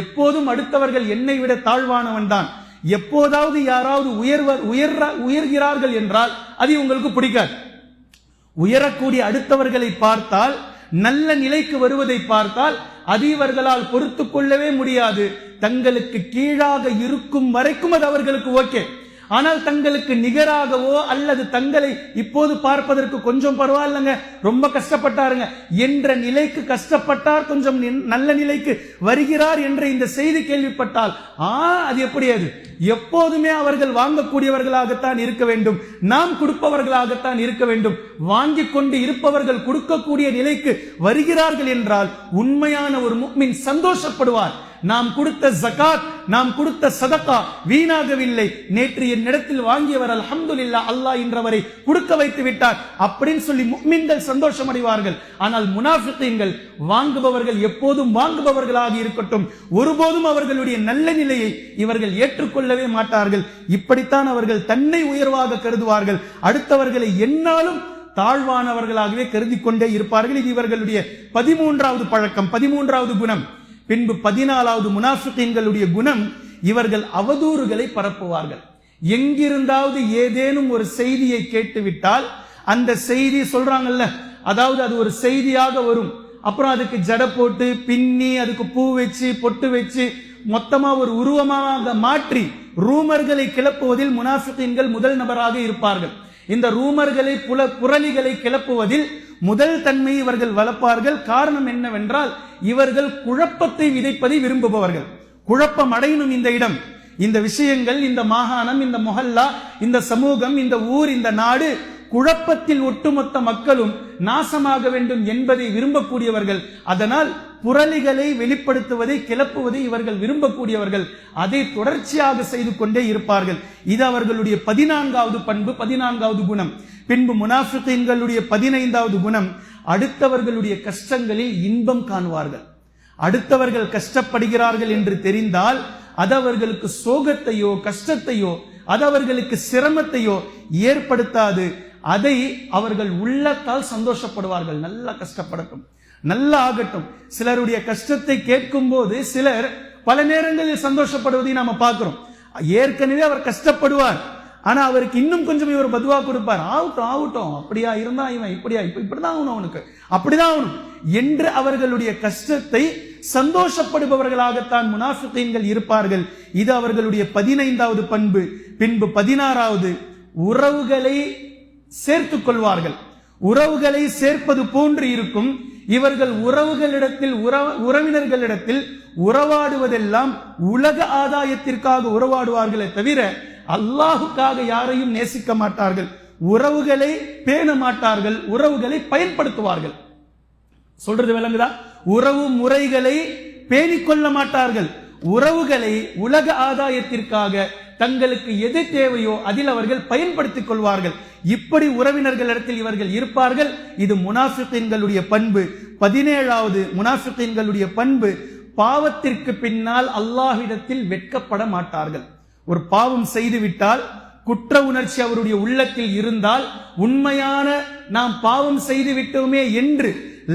எப்போதும் அடுத்தவர்கள் என்னை விட தாழ்வானவன் தான். எப்போதாவது யாராவது உயர்கிறார்கள் என்றால் அது உங்களுக்கு பிடிக்காது. உயரக்கூடிய அடுத்தவர்களை பார்த்தால், நல்ல நிலைக்கு வருவதை பார்த்தால் அது இவர்களால் பொறுத்து கொள்ளவே முடியாது. தங்களுக்கு கீழாக இருக்கும் வரைக்கும் அது அவர்களுக்கு ஓகே. ஆனால் தங்களுக்கு நிகராகவோ அல்லது தங்களை இப்போது பார்ப்பதற்கு கொஞ்சம் பரவாயில்லைங்க, ரொம்ப கஷ்டப்பட்டாருங்க என்ற நிலைக்கு, கஷ்டப்பட்டார் கொஞ்சம் நல்ல நிலைக்கு வருகிறார் என்ற இந்த செய்தி கேள்விப்பட்டால் அது எப்படி? அது எப்போதுமே அவர்கள் வாங்கக்கூடியவர்களாகத்தான் இருக்க வேண்டும், நாம் கொடுப்பவர்களாகத்தான் இருக்க வேண்டும். வாங்கிக் கொண்டு இருப்பவர்கள் கொடுக்கக்கூடிய நிலைக்கு வருகிறார்கள் என்றால் உண்மையான ஒரு முஃமின் சந்தோஷப்படுவார். நாம் கொடுத்த ஜகாத் நாம் கொடுத்த சதகா வீணாகவில்லை, நேற்று என்னிடத்தில் வாங்கியவர் அல்ஹம்துலில்லாஹ் அல்லாஹ் இன்றவரை கொடுக்க வைத்து விட்டார் அப்படின்னு சொல்லி முஃமின்கள் சந்தோஷம் அடைவார்கள். ஆனால் முனாஃபிகீன்கள் வாங்குபவர்கள் எப்போதும் வாங்குபவர்களாக இருக்கட்டும், ஒருபோதும் அவர்களுடைய நல்ல நிலையை இவர்கள் ஏற்றுக்கொள்ளவே மாட்டார்கள். இப்படித்தான் அவர்கள் தன்னை உயர்வாக கருதுவார்கள், அடுத்தவர்களை என்னாலும் தாழ்வானவர்களாகவே கருதி கொண்டே இருப்பார்கள். இது இவர்களுடைய 13வது பழக்கம், 13வது குணம். பின்பு 14வது முனாஃபிகீன்களுடைய குணம், இவர்கள் அவதூறுகளை பரப்புவார்கள். எங்கிருந்தாவது ஏதேனும் ஒரு செய்தியை கேட்டுவிட்டால் அந்த செய்தி சொல்றாங்கல்ல, அதாவது அது ஒரு செய்தியாக வரும், அப்புறம் அதுக்கு ஜட போட்டு பின்னி அதுக்கு பூ வச்சு பொட்டு வச்சு மொத்தமா ஒரு உருவமாக மாற்றி ரூமர்களை கிளப்புவதில் முனாஃபிகீன்கள் முதல் நபராக இருப்பார்கள். இந்த ரூமர்களை புரளிகளை கிளப்புவதில் முதல் தன்மை இவர்கள் வளர்ப்பார்கள். காரணம் என்னவென்றால், இவர்கள் குழப்பத்தை விதைப்பதை விரும்புபவர்கள். குழப்பம் அடையணும் இந்த இடம், இந்த விஷயங்கள், இந்த மாகாணம், இந்த மொஹல்லா, இந்த சமூகம், இந்த ஊர், இந்த நாடு குழப்பத்தில் ஒட்டுமொத்த மக்களும் நாசமாக வேண்டும் என்பதை விரும்பக்கூடியவர்கள். அதனால் புரளிகளை வெளிப்படுத்துவதை கிளப்புவதை இவர்கள் விரும்பக்கூடியவர்கள். அதை தொடர்ச்சியாக செய்து கொண்டே இருப்பார்கள். இது அவர்களுடைய 14வது பண்பு, 14வது குணம். பின்பு முனாஃபிகீன்களுடைய 15வது குணம், அடுத்தவர்களுடைய கஷ்டங்களில் இன்பம் காணுவார்கள். அடுத்தவர்கள் கஷ்டப்படுகிறார்கள் என்று தெரிந்தால் அது அவர்களுக்கு சோகத்தையோ கஷ்டத்தையோ அது அவர்களுக்கு சிரமத்தையோ ஏற்படுத்தாது. அதை அவர்கள் உள்ளத்தால் சந்தோஷப்படுவார்கள். நல்லா கஷ்டப்படட்டும், நல்லா ஆகட்டும். சிலருடைய கஷ்டத்தை கேட்கும் போது சிலர் பல நேரங்களில் சந்தோஷப்படுவதை நாம பார்க்கிறோம். ஏற்கனவே அவர் கஷ்டப்படுவார், ஆனா அவருக்கு இன்னும் கொஞ்சம் இவர் பதுவா கொடுப்பார். ஆகட்டும் ஆகட்டும், அப்படியா இருந்தா இவன் இப்படியா, இப்படிதான் ஆகணும், அவனுக்கு அப்படிதான் ஆகணும் என்று அவர்களுடைய கஷ்டத்தை சந்தோஷப்படுபவர்களாகத்தான் முனாஃபிகீன்கள் இருப்பார்கள். இது அவர்களுடைய 15வது பண்பு. பின்பு 16வது, உறவுகளை சேர்த்துக் கொள்வார்கள். உறவுகளை சேர்ப்பது போன்று இருக்கும். இவர்கள் உறவுகளிடத்தில் உறவினர்களிடத்தில் உறவாடுவதெல்லாம் உலக ஆதாயத்திற்காக உறவாடுவார்களே தவிர அல்லாஹுக்காக யாரையும் நேசிக்க மாட்டார்கள். உறவுகளை பேண மாட்டார்கள், உறவுகளை பயன்படுத்துவார்கள். சொல்றது விளங்குதா? உறவு முறைகளை பேணிக்கொள்ள மாட்டார்கள். உறவுகளை உலக ஆதாயத்திற்காக தங்களுக்கு எது தேவையோ அதில் அவர்கள் பயன்படுத்திக் கொள்வார்கள். இப்படி உறவினர்களிடத்தில் இவர்கள் இருப்பார்கள். இது முனாஃபிகீன்களுடைய பண்பு. 17வது முனாஃபிகீன்களுடைய பண்பு, பாவத்திற்கு பின்னால் அல்லாஹ்விடத்தில் வெட்கப்பட மாட்டார்கள். ஒரு பாவம் செய்துவிட்டால், குற்ற உணர்ச்சி அவருடைய உள்ளத்தில் இருந்தால், உண்மையான நாம் பாவம் செய்து விட்டோமே என்று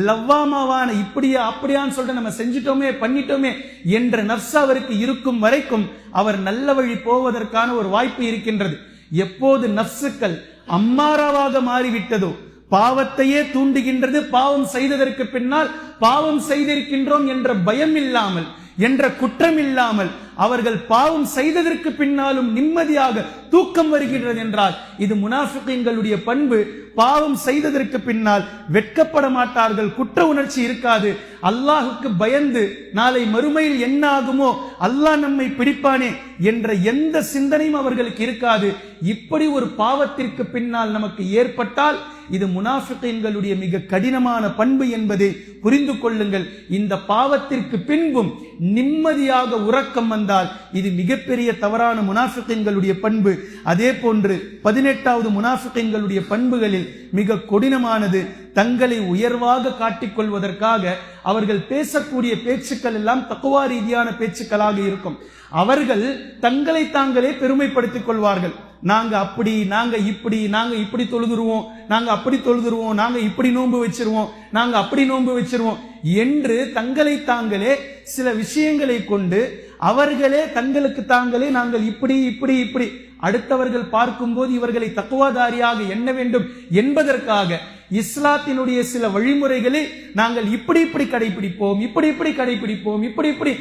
லவ்வாமாவான இப்படியா அப்படியான்னு சொல்லிட்டு நம்ம செஞ்சிட்டோமே பண்ணிட்டோமே என்ற நஃப்ஸ் அவருக்கு இருக்கும் வரைக்கும் அவர் நல்ல வழி போவதற்கான ஒரு வாய்ப்பு இருக்கின்றது. எப்போது நஃப்சுக்கள் அம்மாராவாக மாறிவிட்டதோ, பாவத்தையே தூண்டுகின்றது, பாவம் செய்ததற்கு பின்னால் பாவம் செய்திருக்கின்றோம் என்ற பயம் இல்லாமல், என்ற குற்றம் இல்லாமல் அவர்கள் பாவம் செய்ததற்கு பின்னாலும் நிம்மதியாக தூக்கம் வருகின்றது என்றால் இது முனாஃபிகீன்களுடைய பண்பு. பாவம் செய்ததற்கு பின்னால் வெட்கப்பட மாட்டார்கள், குற்ற உணர்ச்சி இருக்காது. அல்லாஹுக்கு பயந்து நாளை மறுமையில் என்ன ஆகுமோ, அல்லாஹ் நம்மை பிடிப்பானே என்ற எந்த சிந்தனையும் அவர்களுக்கு இருக்காது. இப்படி ஒரு பாவத்திற்கு பின்னால் நமக்கு ஏற்பட்டால் இது முனாஃபிகீன்களுடைய மிக கடினமான பண்பு என்பதை புரிந்து கொள்ளுங்கள். இந்த பாவத்திற்கு பின்பும் நிம்மதியாக உறக்கம் வந்தால் இது மிகப்பெரிய தவறான முனாஃபிகீன்களுடைய பண்பு. அதே போன்று 18வது முனாஃபிகீன்களுடைய பண்புகளில் மிக கொடினமானது, தங்களை உயர்வாக காட்டிக்கொள்வதற்காக அவர்கள் பேசக்கூடிய பேச்சுக்கள் எல்லாம் தக்வா ரீதியான பேச்சுக்களாக இருக்கும். அவர்கள் தங்களை தாங்களே பெருமைப்படுத்திக் கொள்வார்கள். நாங்க அப்படி, நாங்க இப்படி, நாங்க இப்படி தொழுதுருவோம், நாங்க அப்படி தொழுதுருவோம், நாங்க இப்படி நோன்பு வச்சிருவோம், நாங்க அப்படி நோன்பு வச்சிருவோம் என்று தங்களை தாங்களே சில விஷயங்களை கொண்டு அவர்களே தங்களுக்கு தாங்களே நாங்கள் இப்படி இப்படி இப்படி அடுத்தவர்கள் பார்க்கும்போது இவர்களை தக்வாதாரியாக எண்ண வேண்டும் என்பதற்காக இஸ்லாத்தினுடைய சில வழிமுறைகளை நாங்கள் இப்படி இப்படி கடைபிடிப்போம், இப்படி இப்படி கடைபிடிப்போம், இப்படி இப்படி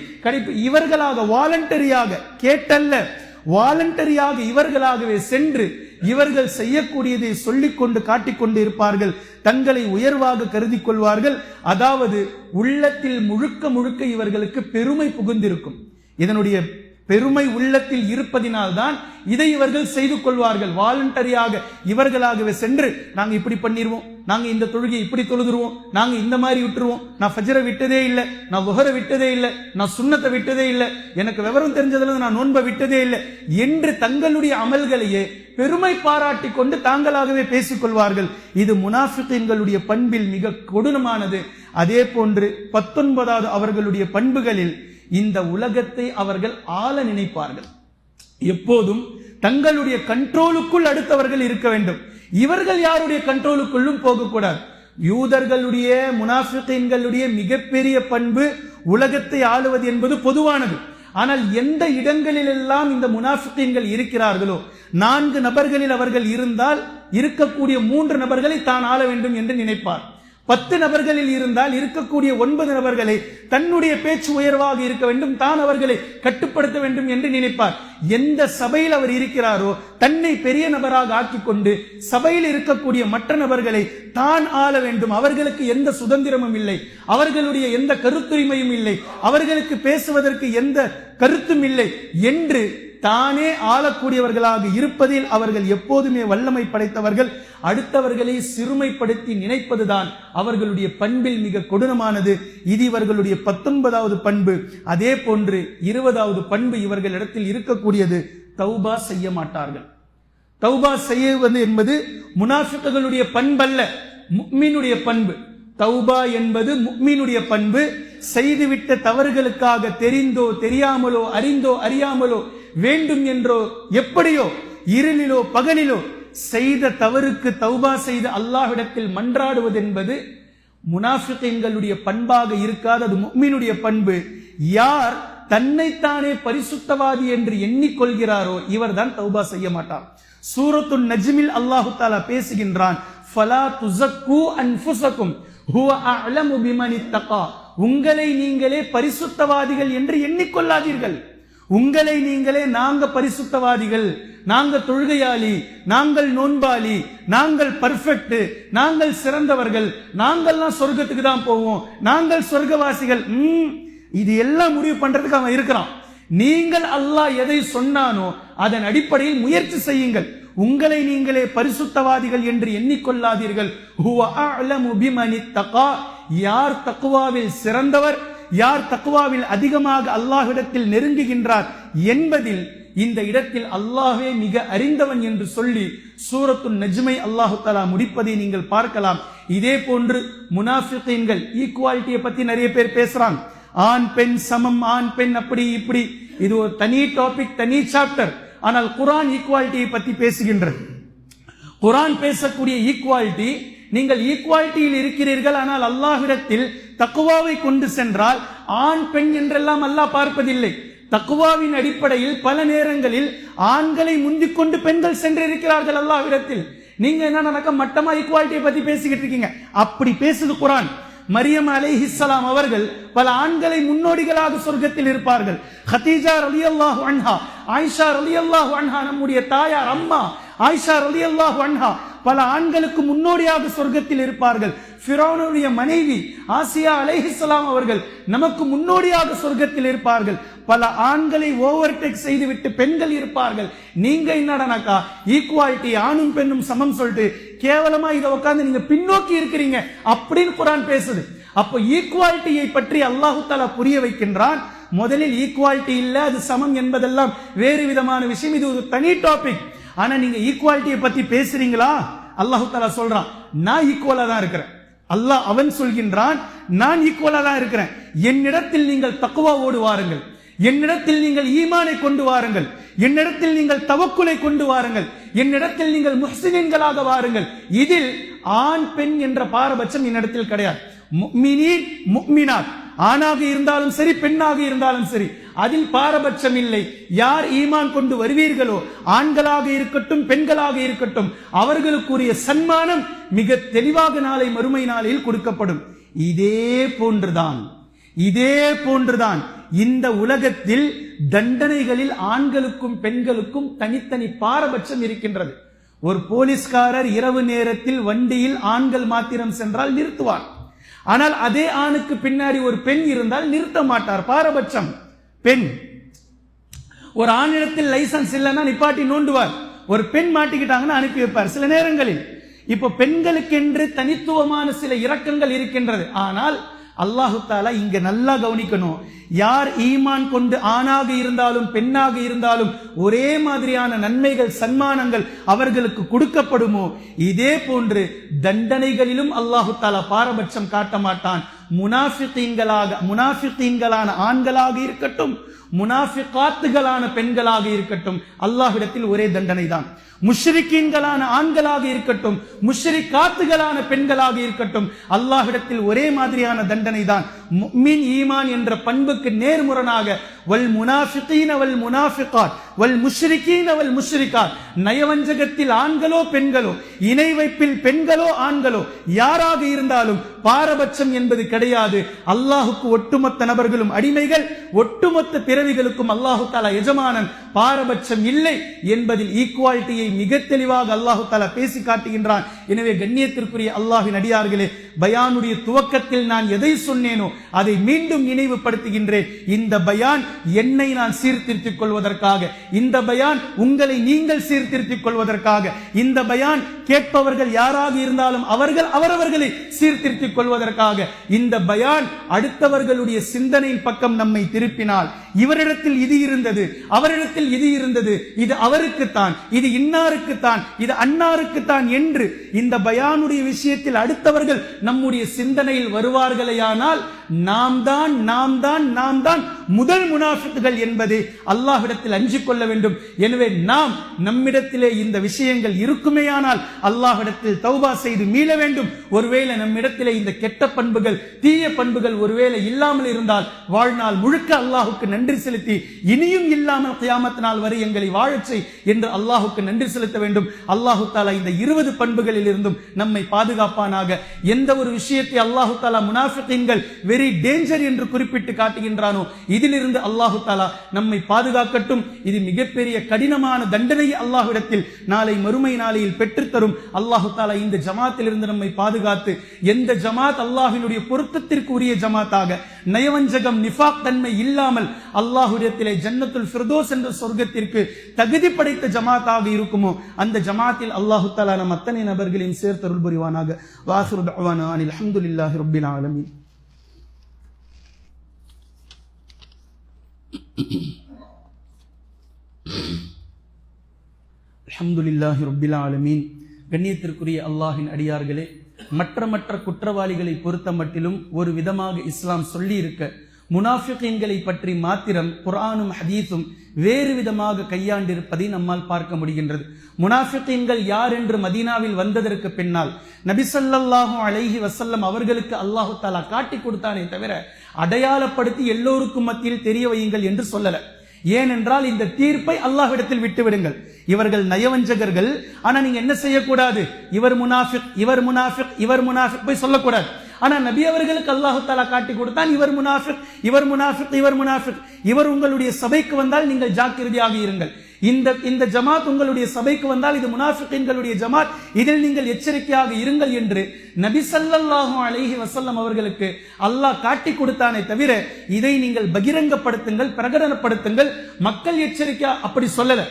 இவர்களாக வாலண்டரியாக, கேட்டல்ல வாலண்டரியாக இவர்களாகவே சென்று இவர்கள் செய்யக்கூடியதை சொல்லிக் கொண்டு காட்டிக்கொண்டு இருப்பார்கள். தங்களை உயர்வாக கருதி கொள்வார்கள். அதாவது உள்ளத்தில் முழுக்க முழுக்க இவர்களுக்கு பெருமை புகுந்திருக்கும். இதனுடைய பெருமை உள்ளத்தில் இருப்பதினால்தான் இதை இவர்கள் செய்து கொள்வார்கள். வாலண்டரியாக இவர்களாகவே சென்று நாங்க இப்படி பண்ணிடுவோம், நாங்க இந்த தொழுகை இப்படி தொழுதுருவோம், நாங்க இந்த மாதிரி விட்டுருவோம், நான் ஃபஜ்ரை விட்டதே இல்லை, நான் லுஹரை விட்டதே இல்லை, நான் சுன்னத்தை விட்டதே இல்லை, எனக்கு விவரம் தெரிஞ்சதுல நான் நோன்பை விட்டதே இல்லை என்று தங்களுடைய அமல்களையே பெருமை பாராட்டி கொண்டு தாங்களாகவே பேசிக் கொள்வார்கள். இது முனாஃபிகீன்களுடைய பண்பில் மிக கொடூரமானது. அதே போன்று 19வது அவர்களுடைய பண்புகளில் இந்த உலகத்தை அவர்கள் ஆள நினைப்பார்கள். எப்போதும் தங்களுடைய கண்ட்ரோலுக்குள் அடுத்தவர்கள் இருக்க வேண்டும். இவர்கள் யாருடைய கண்ட்ரோலுக்குள்ளும் போகக்கூடாது. யூதர்களுடைய முனாஃபிகீன்களுடைய மிகப்பெரிய பண்பு உலகத்தை ஆளுவது என்பது பொதுவானது. ஆனால் எந்த இடங்களிலெல்லாம் இந்த முனாஃபிகீன்கள் இருக்கிறார்களோ 4 நபர்களில் அவர்கள் இருந்தால் இருக்கக்கூடிய 3 நபர்களை தான் ஆள வேண்டும் என்று நினைப்பார். 10 நபர்களில் இருந்தால் இருக்கக்கூடிய 9 நபர்களை தன்னுடைய பேச்சு உயர்வாக இருக்க வேண்டும், தான் அவர்களை கட்டுப்படுத்த வேண்டும் என்று நினைப்பார். எந்த சபையில் அவர் இருக்கிறாரோ தன்னை பெரிய நபராக ஆக்கிக் கொண்டு சபையில் இருக்கக்கூடிய மற்ற நபர்களை தான் ஆள வேண்டும். அவர்களுக்கு எந்த சுதந்திரமும் இல்லை, அவர்களுடைய எந்த கருத்துரிமையும் இல்லை, அவர்களுக்கு பேசுவதற்கு எந்த கருத்தும் இல்லை என்று தானே ஆளக்கூடியவர்களாக இருப்பதில் அவர்கள் எப்போதுமே வல்லமை படைத்தவர்கள். அடுத்தவர்களை சிறுமைப்படுத்தி நினைப்பதுதான் அவர்களுடைய பண்பில் மிக கொடூரமானது. இது இவர்களுடைய 19வது பண்பு. அதே போன்று 20வது பண்பு இவர்களிடத்தில் இருக்கக்கூடியது, தௌபா செய்ய மாட்டார்கள். தௌபா செய்வது என்பது முனாஃபிக்குகளுடைய பண்பல்ல, முஃமினுடைய பண்பு. தௌபா என்பது முஃமினுடைய பண்பு. செய்துவிட்ட தவறுகளுக்காக தெரிந்தோ தெரியாமலோ அறிந்தோ அறியாமலோ வேண்டும் என்றோ எப்படியோ இருளிலோ பகலிலோ செய்த தவறுக்கு தௌபா செய்து அல்லாஹ்விடத்தில் மன்றாடுவது என்பது முனாஃபிகீன்களுடைய பண்பாக இருக்காது, அது முஃமினுடைய பண்பு. யார் தன்னைத்தானே பரிசுத்தவாதி என்று எண்ணிக்கொள்கிறாரோ இவர்தான் தௌபா செய்ய மாட்டார். சூரத்துன் நஜ்மில் அல்லாஹு தஆலா பேசுகின்றான், ஃபலா துஸக்கு அன்ஃபுஸக்கும் ஹுவ அஅலமு பிமன் இத்தகா. உங்களை நீங்களே பரிசுத்தவாதிகள் என்று எண்ணிக்கொள்ளாதீர்கள். உங்களை நீங்களே நாங்க பரிசுத்தவாதிகள், நாங்க தொழுகையாளி, நாங்கள் நோன்பாளி, நாங்கள் பர்ஃபெக்ட், நாங்கள் சிறந்தவர்கள், நாங்கள்லாம் சொர்க்கத்துக்கு தான் போவோம், நாங்கள் சொர்க்கவாசிகள், இது எல்லாம் முடிவு பண்றதுக்கு அவன் இருக்கிறான். நீங்கள் அல்லாஹ் எதை சொன்னானோ அதன் அடிப்படையில் முயற்சி செய்யுங்கள். உங்களை நீங்களே பரிசுத்தவாதிகள் என்று எண்ணிக்கொள்ளாதீர்கள். ஹுவ அஅலமு பிமன் இத்தகா. யார் தக்வாவில் சிறந்தவர், யார் தக்வாவில் அதிகமாக அல்லாஹ்விடத்தில் நெருங்குகின்றார் என்பதில் இந்த இடத்தில் அல்லாஹ்வே மிக அறிந்தவன் என்று சொல்லி சூரத்துன் நஜ்மை அல்லாஹு தஆலா முடிப்பதை நீங்கள் பார்க்கலாம். இதே போன்று முனாஃபிகீன்கள் ஈக்குவாலிட்டியை பத்தி நிறைய பேர் பேசுறாங்க. ஆண் பெண் சமம், ஆண் பெண் அப்படி இப்படி, இது ஒரு தனி டாபிக், தனி சாப்டர். ஆனால் குர்ஆன் ஈக்குவாலிட்டியை பத்தி பேசுகின்றது. குர்ஆன் பேசக்கூடிய ஈக்குவாலிட்டி, நீங்கள் ஈக்குவாலிட்டியில் இருக்கிறீர்கள், ஆனால் அல்லாஹ்விடத்தில் தக்வாவை கொண்டு சென்றால் ஆண் பெண் என்றெல்லாம் அல்லாஹ் பார்ப்பதில்லை. தக்வாவின் அடிப்படையில் பல நேரங்களில் ஆண்களை முந்திக் கொண்டு பெண்கள் சென்றிருக்கிறார்கள் அல்லாஹ்விடத்தில். நீங்க என்ன மட்டமா ஈக்குவாலிட்டியை பத்தி பேசிக்கிட்டு இருக்கீங்க? அப்படி பேசுது குர்ஆன். மரியம் அலைஹிஸ்ஸலாம் அவர்கள் பல ஆண்களை முன்னோடிகளாக சொர்க்கத்தில் இருப்பார்கள். ஹதீஜா ரலியல்லாஹு அன்ஹா, ஆயிஷா ரலியல்லாஹு அன்ஹா, நம்முடைய தாயார் அம்மா ஆயிஷா ரலியல்லாஹு அன்ஹா பல ஆண்களுக்கு முன்னோடியாக சொர்க்கத்தில் இருப்பார்கள். ஃபிரௌனுடைய மனைவி ஆசியா அலைஹிஸ்ஸலாம் அவர்கள் நமக்கு முன்னோடியாக சொர்க்கத்தில் இருப்பார்கள். பல ஆண்களை ஓவர்டேக் செய்துவிட்டு பெண்கள் இருப்பார்கள். நீங்க என்னடானாக்கா ஈக்குவாலிட்டி, ஆணும் பெண்ணும் சமம் சொல்லிட்டு கேவலமா இதை உட்கார்ந்து நீங்க பின்னோக்கி இருக்கிறீங்க அப்படின்னு குர்ஆன் பேசுது. அப்போ ஈக்குவாலிட்டியை பற்றி அல்லாஹு தஆலா புரிய வைக்கின்றான். முதலில் ஈக்குவாலிட்டி இல்ல, அது சமம் என்பதெல்லாம் வேறு விதமான விஷயம், இது ஒரு தனி டாபிக். ஆனா நீங்க ஈக்குவாலிட்டியை பத்தி பேசுறீங்களா? அல்லாஹு தஆலா சொல்றான், நான் ஈக்குவலா தான் இருக்கிறேன். அல்லாஹ் அவன் சொல்கின்றான், நான் ஈக்குவலா தான் இருக்கிறேன். என்னிடத்தில் நீங்கள் தக்வாவோடு வாருங்கள், என்னிடத்தில் நீங்கள் ஈமானை கொண்டு வாருங்கள், என்னிடத்தில் நீங்கள் தவக்குலை கொண்டு வாருங்கள், என்னிடத்தில் நீங்கள் முஹ்சினீன்களாக வாருங்கள். இதில் ஆண் பெண் என்ற பாரபட்சம் என்னிடத்தில் கிடையாது. முஃமினீன் முஃமினாத், ஆணாக இருந்தாலும் சரி பெண்ணாக இருந்தாலும் சரி, அதில் பாரபட்சம் இல்லை. யார் ஈமான் கொண்டு வருவீர்களோ, ஆண்களாக இருக்கட்டும் பெண்களாக இருக்கட்டும், அவர்களுக்குரிய சன்மானம் மிக தெளிவாக நாளை மறுமை நாளில் கொடுக்கப்படும். இதே போன்றுதான் இந்த உலகத்தில் தண்டனைகளில் ஆண்களுக்கும் பெண்களுக்கும் தனித்தனி பாரபட்சம் இருக்கின்றது. ஒரு போலீஸ்காரர் இரவு நேரத்தில் வண்டியில் ஆண்கள் மாத்திரம் சென்றால் நிறுத்துவார். ஆனால் அதே ஆணுக்கு பின்னாடி ஒரு பெண் இருந்தால் நிறுத்த மாட்டார். பாரபட்சம். பெண் ஒரு ஆணிடத்தில் லைசன்ஸ் இல்லைன்னா நிப்பாட்டி நோண்டுவார், ஒரு பெண் மாட்டிக்கிட்டாங்கன்னா அனுப்பி வைப்பார் சில நேரங்களில். இப்போ பெண்களுக்கென்று தனித்துவமான சில இரக்கங்கள் இருக்கின்றது. ஆனால் அல்லாஹு தாலா இங்க நல்லா கவனிக்கணும், யார் ஈமான் கொண்டு ஆணாக இருந்தாலும் பெண்ணாக இருந்தாலும் ஒரே மாதிரியான நன்மைகள் சன்மானங்கள் அவர்களுக்கு கொடுக்கப்படுமோ, இதே போன்று தண்டனைகளிலும் அல்லாஹு தாலா பாரபட்சம் காட்ட மாட்டான். முனாஃபிகீன்களான ஆண்களாக இருக்கட்டும், முனாஃபிகாத்துகளான பெண்களாக இருக்கட்டும், அல்லாஹ்விடத்தில் ஒரே தண்டனை தான். முஷ்ரிக்கீன்களான ஆண்களாக இருக்கட்டும், முஷ்ரிகாத்துகளான பெண்களாக இருக்கட்டும், அல்லாஹ்விடத்தில் ஒரே மாதிரியான தண்டனை தான். முஃமின் ஈமான் என்ற பண்புக்கு நேர்முரணாக வல் முனாஃபிகீன வல் முனாஃபிகாத் வல் முஷ்ரிகீன வல் முஷ்ரிகாத், நயவஞ்சகத்தில் ஆண்களோ பெண்களோ, இணை வைப்பில் பெண்களோ ஆண்களோ, யாராக இருந்தாலும் பாரபட்சம் என்பது கிடையாது. அல்லாஹுக்கு ஒட்டுமொத்த நபர்களும் அடிமைகள், ஒட்டுமொத்த பிறவிகளுக்கும் அல்லாஹு தாலா எஜமானன். பாரபட்சம் இல்லை என்பதில் ஈக்குவாலிட்டியை மிக தெளிவாக அல்லாஹு தாலா பேசி காட்டுகின்றான். எனவே கண்ணியத்திற்குரிய அல்லாஹ்வின் அடியார்களே, பயானுடைய துவக்கத்தில் நான் எதை சொன்னேனோ அதை மீண்டும் நினைவுபடுத்துகின்றேன். இந்த பயான் என்னை நான் சீர்திருத்திக் கொள்வதற்காக, இந்த பயான் உங்களை நீங்கள் சீர்திருத்திக் கொள்வதற்காக, இந்த பயான் கேட்பவர்கள் யாராக இருந்தாலும் அவர்கள் அவரவர்களை சீர்திருத்திக் கொள்வதற்காக, இந்த பயான் அடுத்தவர்களுடைய சிந்தனையின் பக்கம் நம்மை திருப்பினால், இவரிடத்தில் இது இருந்தது, அவரிடத்தில் இது இருந்தது, இது அவருக்குத்தான், இது இன்னாருக்குத்தான், இது அன்னாருக்குத்தான் என்று இந்த பயானுடைய விஷயத்தில் அடுத்தவர்கள் நம்முடைய சிந்தனையில் வருவார்களேயானால் நாம் தான் முதல் முனாஃபிக்குகள் என்பதை அல்லாஹ்விடத்தில் அஞ்சிக் கொள்ள வேண்டும். எனவே நாம் நம்மிடத்திலே இந்த விஷயங்கள் இருக்குமேயானால் அல்லாஹ்விடத்தில் தௌபா செய்து மீள வேண்டும். ஒருவேளை நம்மிடத்திலே இந்த கெட்ட பண்புகள், தீய பண்புகள் ஒருவேளை இல்லாமல் இருந்தால் வாழ்நாள் முழுக்க அல்லாஹுக்கு நன்றி செலுத்தி இனியும் இல்லாமல் கியாமத் நாள் வரை எங்களை வாழச் செய் என்று அல்லாஹுக்கு நன்றி செலுத்த வேண்டும். அல்லாஹு தாலா இந்த 20 பண்புகளில் இருந்தும் நம்மை பாதுகாப்பானாக. எந்த ஒரு விஷயத்தை அல்லாஹு தாலா முனாஃபிகீன்கள் வெரி டேஞ்சர் என்று குறிப்பிட்டு காட்டுகின்றானோ இதிலிருந்து அல்லாஹு தாலா நம்மை பாதுகாக்கட்டும். இது மிகப்பெரிய கடினமான தண்டனையை அல்லாஹ்விடத்தில் நாளை மறுமை நாளையில் பெற்றுத்தரும். அல்லாஹு தாலா இந்த ஜமாத்தில் இருந்து நம்மை பாதுகாத்து, எந்த ஜமாத் அல்லாஹ்வினுடைய பொருத்தத்திற்கு உரிய ஜமாத்தாக, நயவஞ்சகம் நிஃபாக் தன்மை இல்லாமல் அல்லாஹ்விடத்திலே ஜன்னத்துல் ஃபிர்தௌஸ் என்ற சொர்க்கத்திற்கு தகுதி படைத்த ஜமாத்தாக இருக்குமோ அந்த ஜமாத்தில் அல்லாஹு தஆலா நம் அத்தனை நபர்களையும் சேர்த்தருள் புரிவானாக. வாஹிரு தஅவானா அனில் ஹம்துலில்லாஹி ரப்பில் ஆலமீன். அல்ஹம்துலில்லாஹி ரப்பில் ஆலமீன். கண்ணியத்திற்குரிய அல்லாஹ்வின் அடியார்களே, மற்ற குற்றவாளிகளை பொறுத்த மட்டிலும் ஒரு விதமாக இஸ்லாம் சொல்லி இருக்க, முனாஃபிகீன்களை பற்றி மாத்திரம் குர்ஆனும் ஹதீஸும் வேறு விதமாக கையாண்டிருப்பதை நம்மால் பார்க்க முடிகின்றது. முனாஃபிகீன்கள் யார் என்று மதீனாவில் வந்ததற்கு பின்னால் நபி ஸல்லல்லாஹு அலைஹி வஸல்லம் அவர்களுக்கு அல்லாஹு தஆலா காட்டி கொடுத்தானே தவிர அடையாளப்படுத்தி எல்லோருக்கும் மத்தியில் தெரிய வையுங்கள் என்று சொல்லல. ஏனென்றால் இந்த தீர்ப்பை அல்லாஹ்விடத்தில் விட்டுவிடுங்கள். இவர்கள் நயவஞ்சகர்கள், ஆனா நீங்க என்ன செய்யக்கூடாது, இவர் முனாஃபிக் இவர் முனாஃபிக் இவர் முனாஃபிக் போய் சொல்லக்கூடாது. ஆனா நபி அவர்களுக்கு அல்லாஹு தஆலா காட்டி கொடுத்தான், இவர் முனாஃபிக் இவர் முனாஃபிக் இவர் முனாஃபிக். இவர் உங்களுடைய சபைக்கு வந்தால் நீங்கள் ஜாக்கிரதையாக இருங்கள். இந்த ஜமாத் உங்களுடைய சபைக்கு வந்தால் இது முனாஃபிகீன்களுடைய ஜமாத், இதில் நீங்கள் எச்சரிக்கையாக இருங்கள் என்று நபி ஸல்லல்லாஹு அலைஹி வஸல்லம் அவர்களுக்கு அல்லாஹ் காட்டி கொடுத்தானே தவிர இதை நீங்கள் பகிரங்கப்படுத்துங்கள், பிரகடனப்படுத்துங்கள், மக்கள் எச்சரிக்கை அப்படி சொல்லல.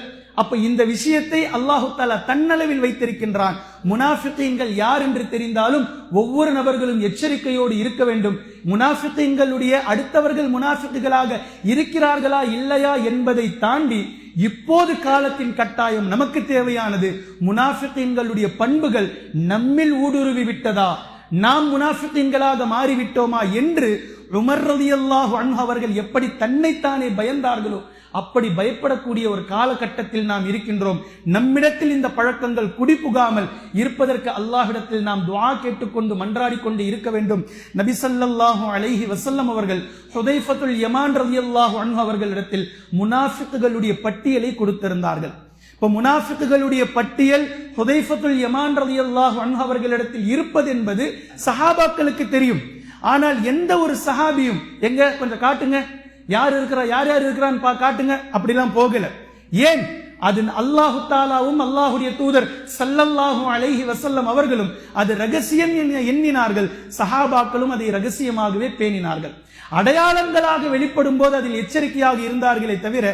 அப்ப இந்த விஷயத்தை அல்லாஹு தஆலா தன்னளவில் வைத்திருக்கின்றான். முனாஃபிகீன்கள் யார் என்று தெரிந்தாலும் ஒவ்வொரு நபர்களும் எச்சரிக்கையோடு இருக்க வேண்டும். முனாஃபிகீன்களுடைய அடுத்தவர்கள் முனாஃபிக்குகளாக இருக்கிறார்களா இல்லையா என்பதை தாண்டி இப்போது காலத்தின் கட்டாயம் நமக்கு தேவையானது, முனாஃபிகீன்களுடைய பண்புகள் நம்மில் ஊடுருவி விட்டதா, நாம் முனாஃபிகீன்களாக மாறிவிட்டோமா என்று உமர் ரலியல்லாஹு அன்ஹு அவர்கள் எப்படி தன்னைத்தானே பயந்தார்களோ அப்படி பயப்படக்கூடிய ஒரு காலகட்டத்தில் நாம் இருக்கின்றோம். நம்மிடத்தில் இந்த பழக்கங்கள் குடிபுகாமல் இருப்பதற்கு அல்லாஹ்விடத்தில் நாம் துஆ கேட்டுக்கொண்டு மன்றாடிக்கொண்டு இருக்க வேண்டும். நபி ஸல்லல்லாஹு அலைஹி வஸல்லம் அவர்கள் ஹுதைஃபத்துல் யமான் ரலியல்லாஹு அன்ஹு அவர்களிடத்தில் முனாஃபிக்குகளுடைய பட்டியலை கொடுத்திருந்தார்கள். இப்போ முனாஃபிக்குகளுடைய பட்டியல் ஹுதைஃபத்துல் யமான் ரலியல்லாஹு அன்ஹு அவர்களிடத்தில் இருப்பது என்பது சஹாபாக்களுக்கு தெரியும். ஆனால் எந்த ஒரு சஹாபியும் எங்க கொஞ்சம் காட்டுங்க, யார் இருக்கிறான்னு காட்டுங்க அப்படிலாம் போகல. ஏன்? அது அல்லாஹு தாலாவும் அல்லாஹுடைய தூதர் ஸல்லல்லாஹு அலைஹி வஸல்லம் அவர்களும் அது ரகசியம் எண்ணினார்கள், சஹாபாக்களும் அதை ரகசியமாகவே பேணினார்கள். அடையாளங்களாக வெளிப்படும் போது அதில் எச்சரிக்கையாக இருந்தார்களே தவிர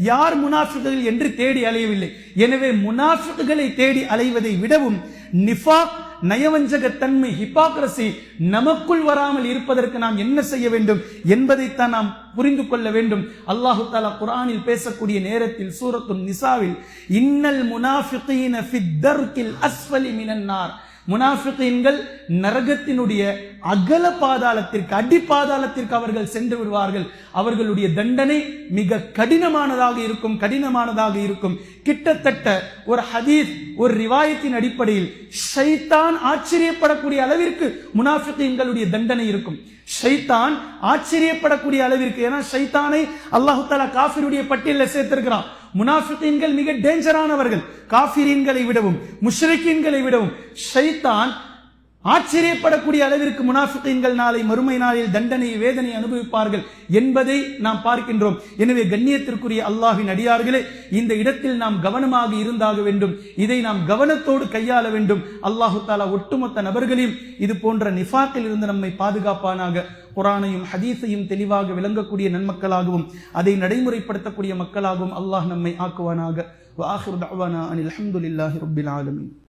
யார் முனாஃபிக்குகள் என்று தேடி அலையவில்லை. எனவே முனாஃபிக்குகளை தேடி அலைவதை விடவும் நிஃபாக், நயவஞ்சகத்தன்மை, ஹிபாக்ரசி நமக்குள் வராமல் இருப்பதற்கு நாம் என்ன செய்ய வேண்டும் என்பதைத்தான் நாம் புரிந்து கொள்ள வேண்டும். அல்லாஹு தஆலா குர்ஆனில் பேசக்கூடிய நேரத்தில் சூரத்துன் நிசாவில் இன்னல் முனாஃபிகீன ஃபித் தர்கில் அஸ்ஃபலி மினன் நார், முனாஃபிகீன்கள் நரகத்தினுடைய அகல பாதாளத்திற்கு, அடி பாதாளத்திற்கு அவர்கள் சென்று விடுவார்கள். அவர்களுடைய தண்டனை மிக கடினமானதாக இருக்கும். கிட்டத்தட்ட ஒரு ஹதீஸ், ஒரு ரிவாயத்தின் அடிப்படையில் ஷைத்தான் ஆச்சரியப்படக்கூடிய அளவிற்கு முனாஃபிகீன்களுடைய தண்டனை இருக்கும். ஷைத்தான் ஆச்சரியப்படக்கூடிய அளவிற்கு. ஏன்னா ஷைத்தானை அல்லாஹு தஆலா காஃபிருடைய பட்டியலில் சேர்த்திருக்கிறான். முனாஃபிகீன்கள் மிக டேஞ்சரானவர்கள். காஃபிரீன்களை விடவும் முஷ்ரிக்கீன்களை விடவும் ஷைத்தான் ஆச்சரியப்படக்கூடிய அளவிற்கு முனாஃபிகீன்கள் நாளை மறுமை நாளில் தண்டனை, வேதனை அனுபவிப்பார்கள் என்பதை நாம் பார்க்கின்றோம். எனவே கண்ணியத்திற்குரிய அல்லாஹ்வின் அடியார்களே, இந்த இடத்தில் நாம் கவனமாக இருந்தாக வேண்டும். இதை நாம் கவனத்தோடு கையாள வேண்டும். அல்லாஹு தஆலா ஒட்டுமொத்த நபர்களையும் இது போன்ற நிஃபாக்கில் இருந்து நம்மை பாதுகாப்பானாக. குர்ஆனையும் ஹதீஸையும் தெளிவாக விளங்கக்கூடிய நன்மக்களாகவும் அதை நடைமுறைப்படுத்தக்கூடிய மக்களாகவும் அல்லாஹ் நம்மை ஆக்குவானாக. வ ஆகிரு தஅவானா அனில் ஹம்துலில்லாஹி ரப்பில் ஆலமீன்.